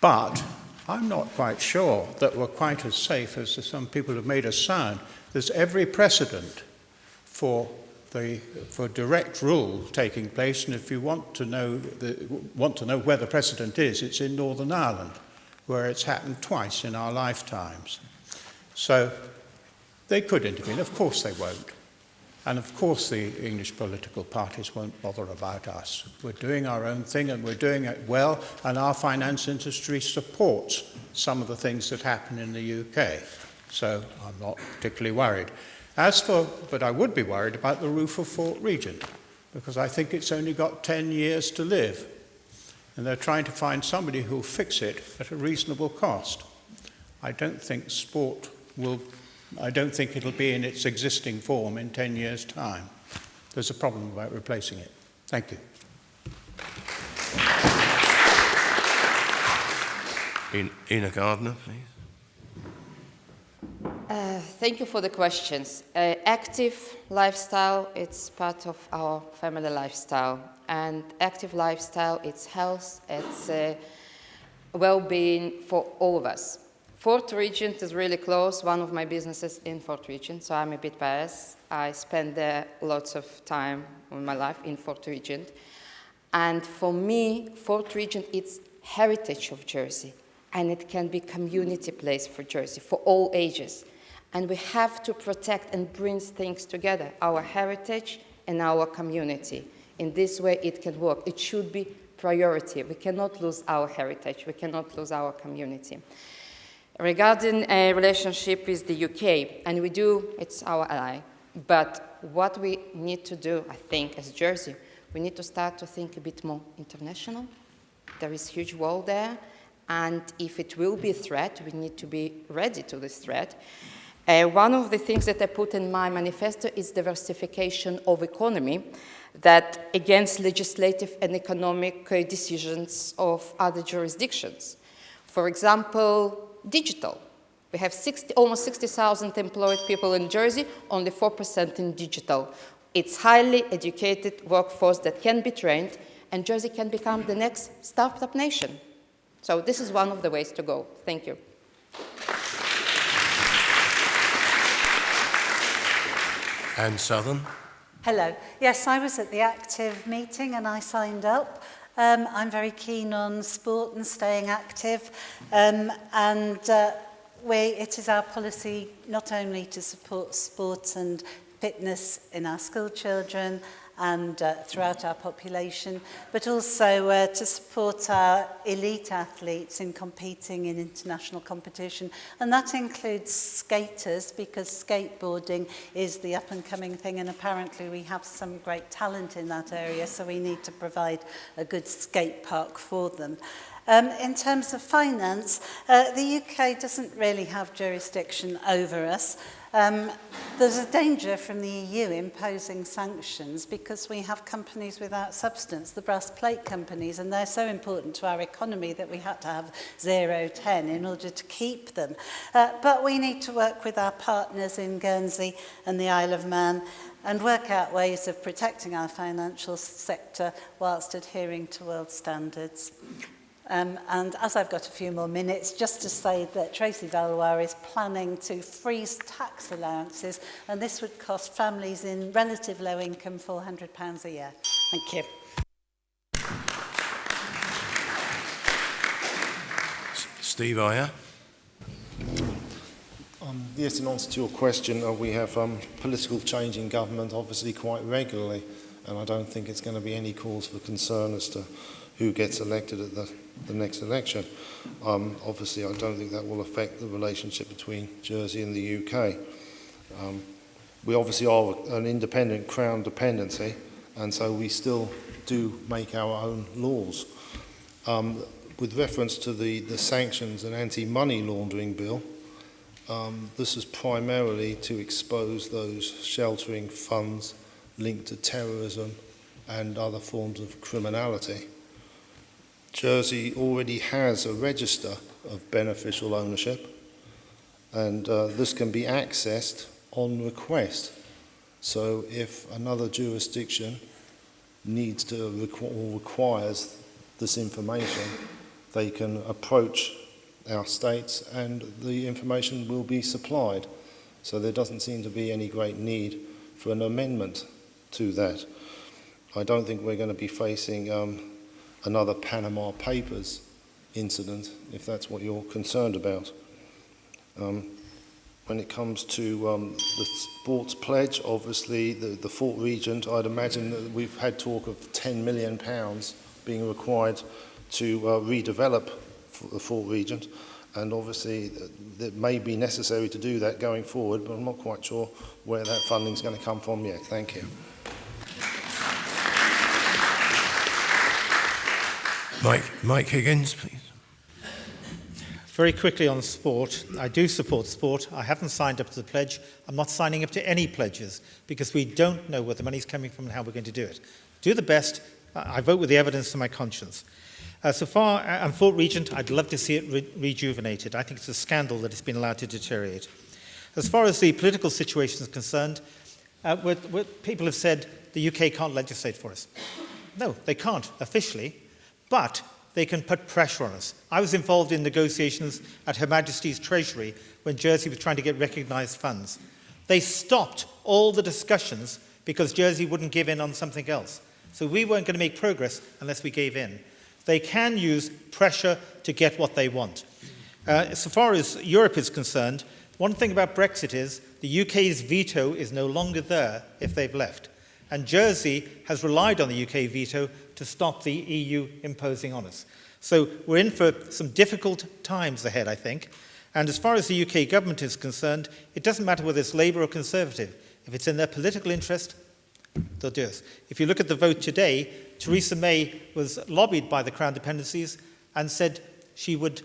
But I'm not quite sure that we're quite as safe as some people have made us sound. There's every precedent for direct rule taking place, and if you want to know where the precedent is, it's in Northern Ireland, where it's happened twice in our lifetimes. So they could intervene. Of course they won't. And of course the English political parties won't bother about us. We're doing our own thing and we're doing it well, and our finance industry supports some of the things that happen in the UK. So I'm not particularly worried. But I would be worried about the roof of Fort Regent, because I think it's only got 10 years to live. And they're trying to find somebody who'll fix it at a reasonable cost. I don't think it'll be in its existing form in 10 years' time. There's a problem about replacing it. Thank you. Ina Gardiner, please. Thank you for the questions. Active lifestyle, it's part of our family lifestyle. And active lifestyle, it's health, it's well-being for all of us. Fort Regent is really close. One of my businesses in Fort Regent, so I'm a bit biased. I spend there lots of time in my life in Fort Regent. And for me, Fort Regent, it's heritage of Jersey. And it can be community place for Jersey, for all ages. And we have to protect and bring things together, our heritage and our community. In this way, it can work. It should be priority. We cannot lose our heritage. We cannot lose our community. Regarding a relationship with the UK, and we do, it's our ally. But what we need to do, I think, as Jersey, we need to start to think a bit more international. There is a huge world there. And if it will be a threat, we need to be ready to this threat. One of the things that I put in my manifesto is diversification of economy, that against legislative and economic decisions of other jurisdictions. For example, digital. We have almost 60,000 employed people in Jersey, only 4% in digital. It's highly educated workforce that can be trained, and Jersey can become the next startup nation. So this is one of the ways to go. Thank you. Anne Southern. Hello. Yes, I was at the Active meeting and I signed up. I'm very keen on sport and staying active. It is our policy not only to support sport and fitness in our school children and throughout our population, but also to support our elite athletes in competing in international competition. And that includes skaters, because skateboarding is the up-and-coming thing, and apparently we have some great talent in that area, so we need to provide a good skate park for them. In terms of finance, the UK doesn't really have jurisdiction over us. There's a danger from the EU imposing sanctions because we have companies without substance, the brass plate companies, and they're so important to our economy that we had to have 0-10 in order to keep them. But we need to work with our partners in Guernsey and the Isle of Man and work out ways of protecting our financial sector whilst adhering to world standards. And as I've got a few more minutes, just to say that Tracy Valois is planning to freeze tax allowances, and this would cost families in relative low income £400 a year. Thank you. Steve Ayer. Yes, in answer to your question, we have political change in government obviously quite regularly, and I don't think it's going to be any cause for concern as to who gets elected at the next election. Obviously, I don't think that will affect the relationship between Jersey and the UK. We obviously are an independent Crown dependency, and so we still do make our own laws. With reference to the sanctions and anti-money laundering bill, this is primarily to expose those sheltering funds linked to terrorism and other forms of criminality. Jersey already has a register of beneficial ownership, and this can be accessed on request. So if another jurisdiction needs to or requires this information, they can approach our states and the information will be supplied. So there doesn't seem to be any great need for an amendment to that. I don't think we're going to be facing another Panama Papers incident, if that's what you're concerned about. When it comes to the sports pledge, obviously the Fort Regent, I'd imagine that we've had talk of £10 million being required to redevelop the Fort Regent, and obviously it may be necessary to do that going forward, but I'm not quite sure where that funding is going to come from yet. Thank you. Mike Higgins, please. Very quickly on sport, I do support sport. I haven't signed up to the pledge. I'm not signing up to any pledges because we don't know where the money's coming from and how we're going to do it. Do the best. I vote with the evidence to my conscience. So far, on Fort Regent, I'd love to see it rejuvenated. I think it's a scandal that it's been allowed to deteriorate. As far as the political situation is concerned, people have said the UK can't legislate for us. No, they can't officially, but they can put pressure on us. I was involved in negotiations at Her Majesty's Treasury when Jersey was trying to get recognised funds. They stopped all the discussions because Jersey wouldn't give in on something else. So we weren't going to make progress unless we gave in. They can use pressure to get what they want. So far as Europe is concerned, one thing about Brexit is the UK's veto is no longer there if they've left. And Jersey has relied on the UK veto to stop the EU imposing on us. So we're in for some difficult times ahead, I think. And as far as the UK government is concerned, it doesn't matter whether it's Labour or Conservative. If it's in their political interest, they'll do it. If you look at the vote today, Theresa May was lobbied by the Crown dependencies and said she would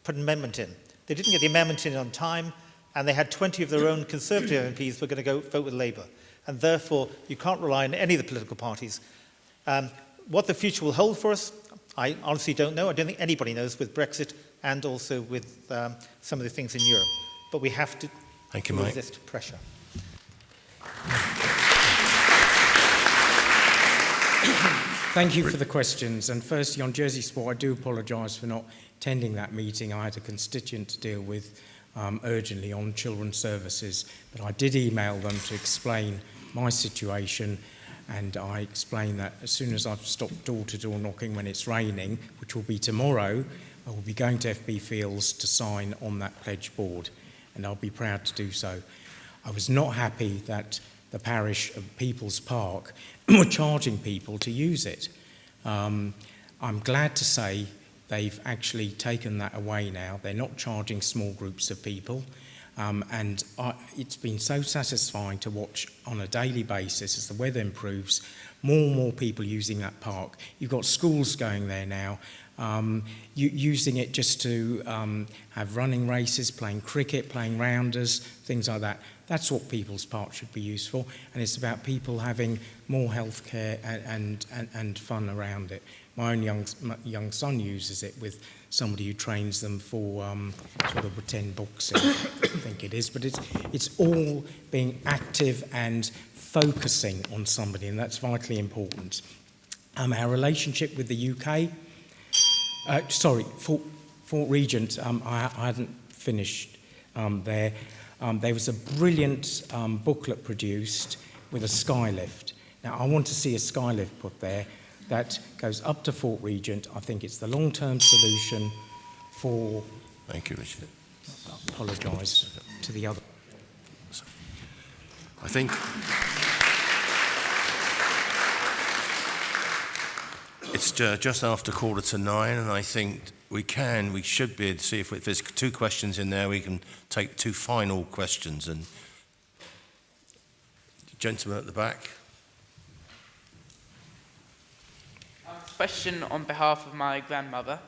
put an amendment in. They didn't get the amendment in on time, and they had 20 of their own Conservative MPs who were going to go vote with Labour. And therefore, you can't rely on any of the political parties. What the future will hold for us, I honestly don't know. I don't think anybody knows with Brexit and also with some of the things in Europe. But we have to resist pressure. Thank you for the questions. And firstly, on Jersey Sport, I do apologise for not attending that meeting. I had a constituent to deal with urgently on children's services, but I did email them to explain my situation, and I explained that as soon as I've stopped door-to-door knocking when it's raining, which will be tomorrow, I will be going to FB Fields to sign on that pledge board, and I'll be proud to do so. I was not happy that the parish of People's Park were charging people to use it. I'm glad to say they've actually taken that away now. They're not charging small groups of people. And it's been so satisfying to watch on a daily basis as the weather improves, more and more people using that park. You've got schools going there now, using it just to have running races, playing cricket, playing rounders, things like that. That's what People's Park should be used for, and it's about people having more health care and fun around it. My own young son uses it with somebody who trains them for sort of pretend boxing, I think it is. But it's all being active and focusing on somebody, and that's vitally important. Our relationship with the UK, Fort Regent, I hadn't finished there. There was a brilliant booklet produced with a skylift. Now, I want to see a skylift put there that goes up to Fort Regent. I think it's the long-term solution for... Thank you, Richard. I apologise to the other... I think It's just after 8:45, and I think we should be able to see if there's 2 questions in there, we can take 2 final questions. And gentleman at the back. Question on behalf of my grandmother.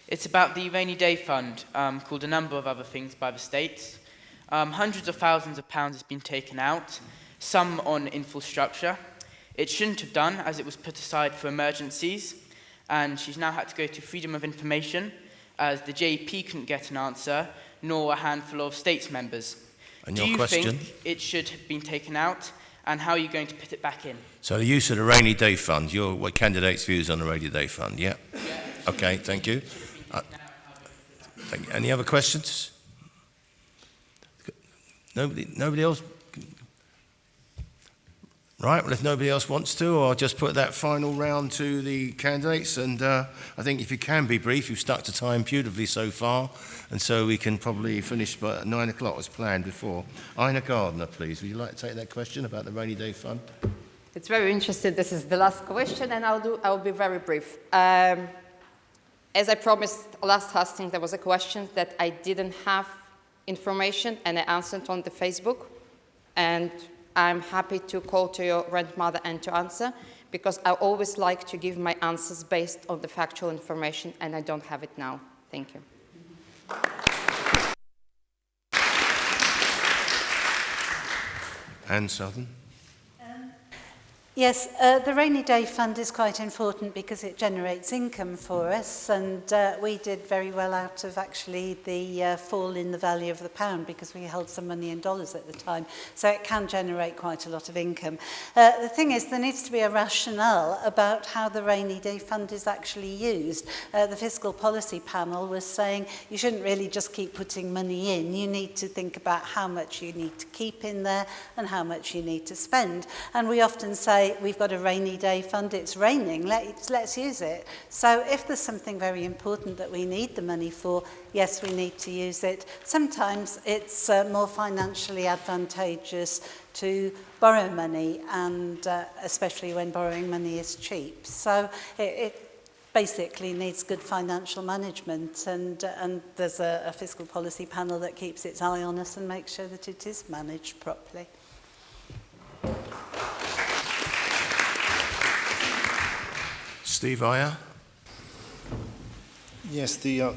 It's about the rainy day fund, called a number of other things by the states. Hundreds of thousands of pounds has been taken out, some on infrastructure. It shouldn't have done, as it was put aside for emergencies, and she's now had to go to freedom of information, as the JP couldn't get an answer, nor a handful of states members. And Do your you question? think it should have been taken out, and how are you going to put it back in? So the use of the rainy day fund, your candidate's views on the rainy day fund, yeah? Okay, thank you. Any other questions? Nobody else? Right, well, if nobody else wants to, I'll just put that final round to the candidates. And I think if you can be brief, you've stuck to time beautifully so far. And so we can probably finish by 9 o'clock as planned before. Ina Gardiner, please. Would you like to take that question about the rainy day fund? It's very interesting. This is the last question, and I'll be very brief. As I promised last hosting, there was a question that I didn't have information, and I answered on the Facebook. And I'm happy to call to your grandmother and to answer, because I always like to give my answers based on the factual information, and I don't have it now. Thank you. Anne Southern. Yes, the rainy day fund is quite important because it generates income for us, and we did very well out of actually the fall in the value of the pound because we held some money in dollars at the time, so it can generate quite a lot of income. The thing is, there needs to be a rationale about how the rainy day fund is actually used. The fiscal policy panel was saying you shouldn't really just keep putting money in, you need to think about how much you need to keep in there and how much you need to spend, and we often say we've got a rainy day fund, it's raining, let's use it. So if there's something very important that we need the money for, yes, we need to use it. Sometimes it's more financially advantageous to borrow money, and especially when borrowing money is cheap. So it basically needs good financial management, and there's a fiscal policy panel that keeps its eye on us and makes sure that it is managed properly. Steve Ayer. Yes, the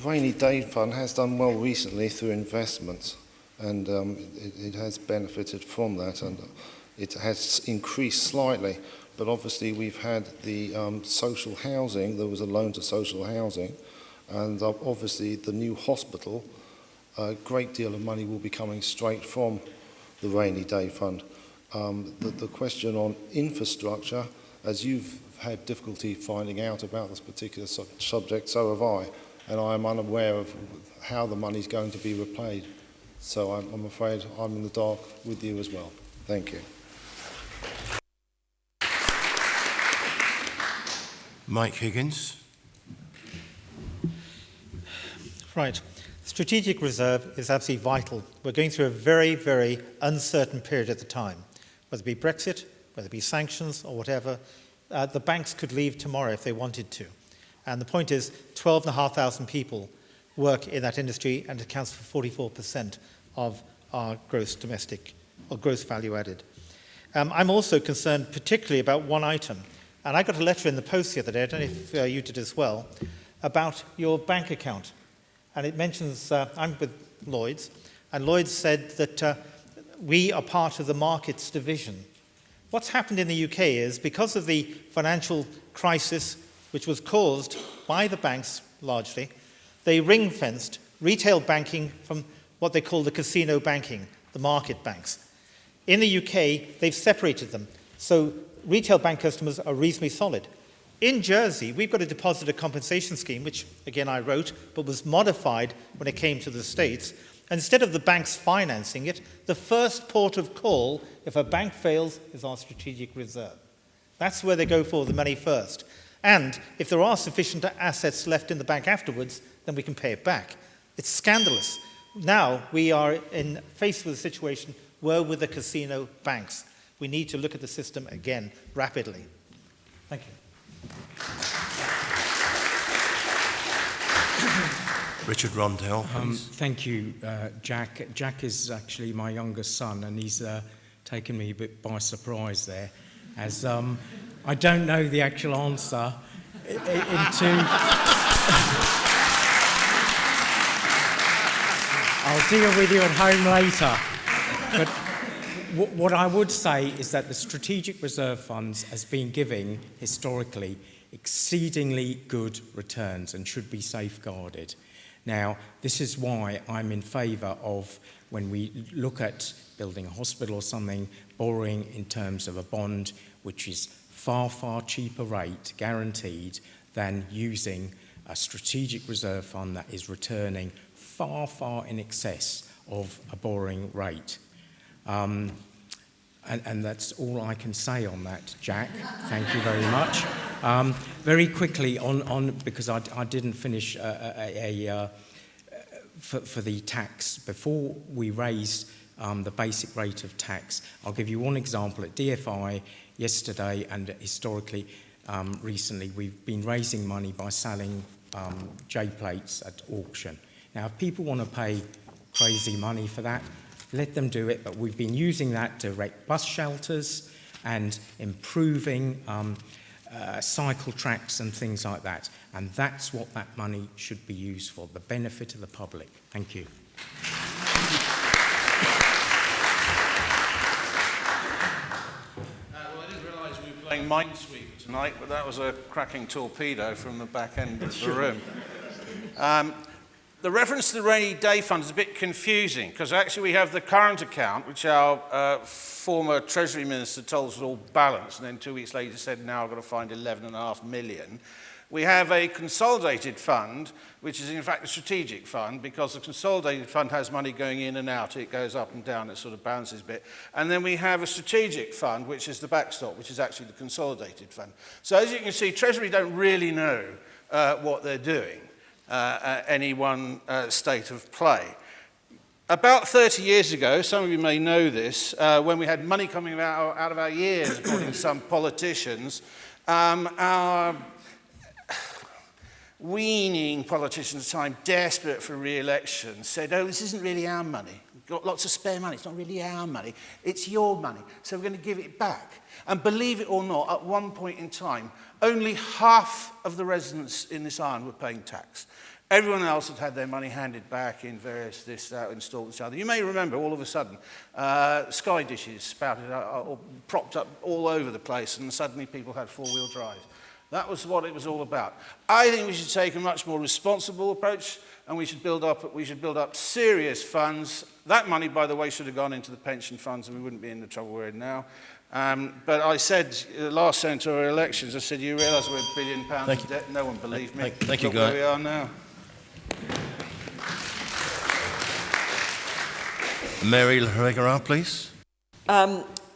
rainy day fund has done well recently through investments, and it has benefited from that, and it has increased slightly. But obviously we've had the social housing, there was a loan to social housing, and obviously the new hospital, a great deal of money will be coming straight from the rainy day fund. The question on infrastructure, as you've had difficulty finding out about this particular subject, so have I, and I am unaware of how the money is going to be repaid. So I'm afraid I'm in the dark with you as well. Thank you. Mike Higgins. Right. Strategic reserve is absolutely vital. We're going through a very, very uncertain period at the time. Whether it be Brexit, whether it be sanctions or whatever, the banks could leave tomorrow if they wanted to. And the point is, 12,500 people work in that industry, and it accounts for 44% of our gross domestic, or gross value added. I'm also concerned particularly about one item. And I got a letter in the post the other day, I don't know if you did as well, about your bank account. And it mentions, I'm with Lloyds, and Lloyds said that we are part of the markets division. What's happened in the UK is, because of the financial crisis, which was caused by the banks largely, they ring-fenced retail banking from what they call the casino banking, the market banks. In the UK, they've separated them, so retail bank customers are reasonably solid. In Jersey, we've got a depositor compensation scheme, which, again, I wrote, but was modified when it came to the States. Instead of the banks financing it, the first port of call, if a bank fails, is our strategic reserve. That's where they go for the money first. And if there are sufficient assets left in the bank afterwards, then we can pay it back. It's scandalous. Now we are faced with a situation where with the casino banks. We need to look at the system again rapidly. Thank you. Richard Rondell, please. Thank you, Jack. Jack is actually my youngest son, and he's taken me a bit by surprise there, as I don't know the actual answer I'll deal with you at home later. But what I would say is that the Strategic Reserve Funds has been giving, historically, exceedingly good returns and should be safeguarded. Now, this is why I'm in favour of, when we look at building a hospital or something, borrowing in terms of a bond which is far, far cheaper rate, guaranteed, than using a strategic reserve fund that is returning far, far in excess of a borrowing rate. And that's all I can say on that, Jack. Thank you very much. Very quickly, because I didn't finish for the tax. Before we raised the basic rate of tax, I'll give you one example. At DFI yesterday and historically recently, we've been raising money by selling J-plates at auction. Now, if people want to pay crazy money for that, let them do it, but we've been using that to erect bus shelters and improving cycle tracks and things like that. And that's what that money should be used for, the benefit of the public. Thank you. Well, I didn't realise we were playing Minesweeper tonight, but that was a cracking torpedo from the back end of the room. The reference to the rainy day fund is a bit confusing, because actually we have the current account, which our former Treasury Minister told us was all balanced, and then 2 weeks later said, now I've got to find 11.5 million. We have a consolidated fund, which is in fact a strategic fund, because the consolidated fund has money going in and out. It goes up and down, it sort of bounces a bit. And then we have a strategic fund, which is the backstop, which is actually the consolidated fund. So as you can see, Treasury don't really know what they're doing at any one state of play. About 30 years ago, some of you may know this, when we had money coming out of our ears, according to some politicians, our weaning politicians at the time, desperate for re-election, said, oh, this isn't really our money. We've got lots of spare money. It's not really our money. It's your money. So we're going to give it back. And believe it or not, at one point in time, only half of the residents in this island were paying tax. Everyone else had their money handed back in various this, that, installments, other. You may remember, all of a sudden, sky dishes spouted out, or propped up all over the place, and suddenly people had four-wheel drive. That was what it was all about. I think we should take a much more responsible approach, and we should build up serious funds. That money, by the way, should have gone into the pension funds, and we wouldn't be in the trouble we're in now. But I said, last senatorial elections, I said, you realise we're £1 billion in debt? No one believed me. Thank you, Guy. Where we are now. Mary Lehregaard, please.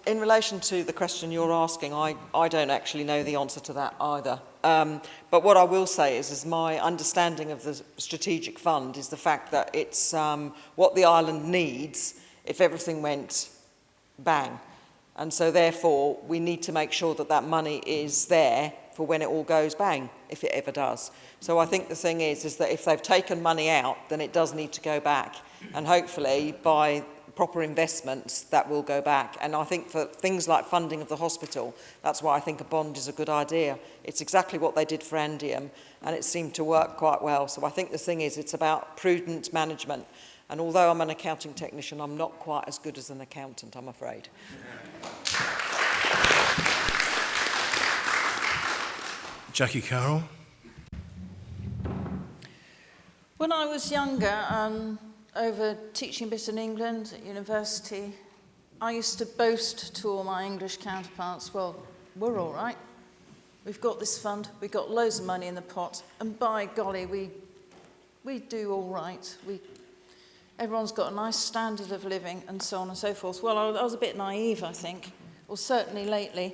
In relation to the question you're asking, I don't actually know the answer to that either. But what I will say is my understanding of the strategic fund is the fact that it's what the island needs if everything went bang. And so therefore, we need to make sure that that money is there for when it all goes bang, if it ever does. So I think the thing is that if they've taken money out, then it does need to go back. And hopefully, by proper investments, that will go back. And I think for things like funding of the hospital, that's why I think a bond is a good idea. It's exactly what they did for Andium, and it seemed to work quite well. So I think the thing is, it's about prudent management. And although I'm an accounting technician, I'm not quite as good as an accountant, I'm afraid. Jackie Carroll. When I was younger, over teaching a bit in England at university, I used to boast to all my English counterparts, well, we're all right. We've got this fund, we've got loads of money in the pot, and by golly, we do all right. Everyone's got a nice standard of living, and so on and so forth. Well, I was a bit naive, I think, or certainly lately.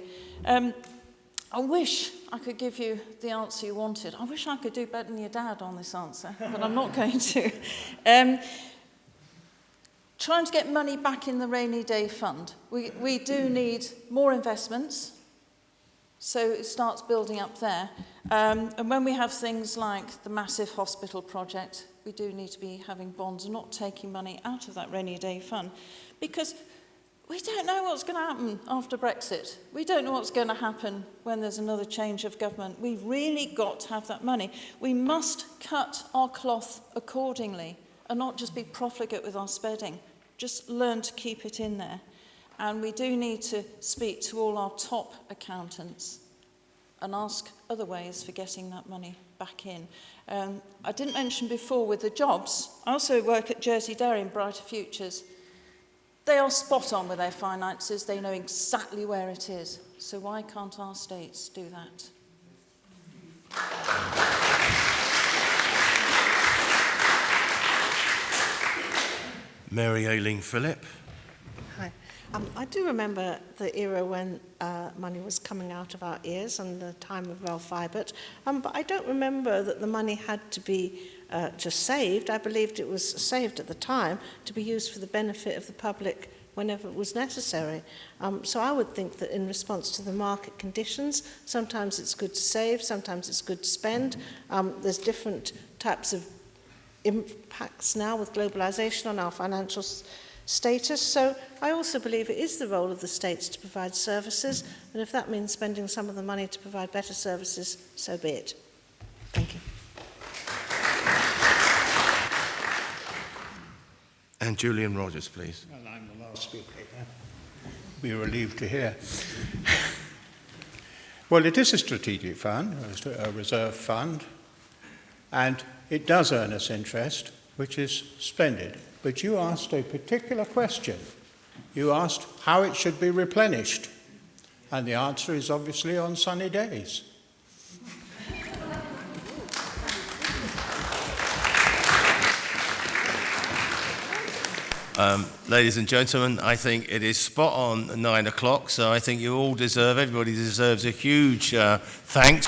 I wish I could give you the answer you wanted. I wish I could do better than your dad on this answer, but I'm not going to. Trying to get money back in the rainy day fund. We do need more investments. So it starts building up there. And when we have things like the massive hospital project, we do need to be having bonds and not taking money out of that rainy day fund, because we don't know what's going to happen after Brexit. We don't know what's going to happen when there's another change of government. We've really got to have that money. We must cut our cloth accordingly and not just be profligate with our spending. Just learn to keep it in there. And we do need to speak to all our top accountants and ask other ways for getting that money back in. I didn't mention before with the jobs. I also work at Jersey Dairy in Brighter Futures. They are spot on with their finances. They know exactly where it is. So why can't our states do that? Mary Ayling-PHILLIP. Hi. I do remember the era when money was coming out of our ears and the time of Ralph Ibert, but I don't remember that the money had to be just saved. I believed it was saved at the time to be used for the benefit of the public whenever it was necessary. So I would think that in response to the market conditions, sometimes it's good to save, sometimes it's good to spend. There's different types of impacts now with globalization on our financial status. So I also believe it is the role of the states to provide services, and if that means spending some of the money to provide better services, so be it. Thank you. And Julian Rogers, please. And I'm the last speaker. Be relieved to hear. Well, it is a strategic fund, a reserve fund, and it does earn us interest, which is splendid. But you asked a particular question. You asked how it should be replenished. And the answer is obviously on sunny days. Ladies and gentlemen, I think it is spot on 9 o'clock, so I think you all deserve, everybody deserves a huge thanks.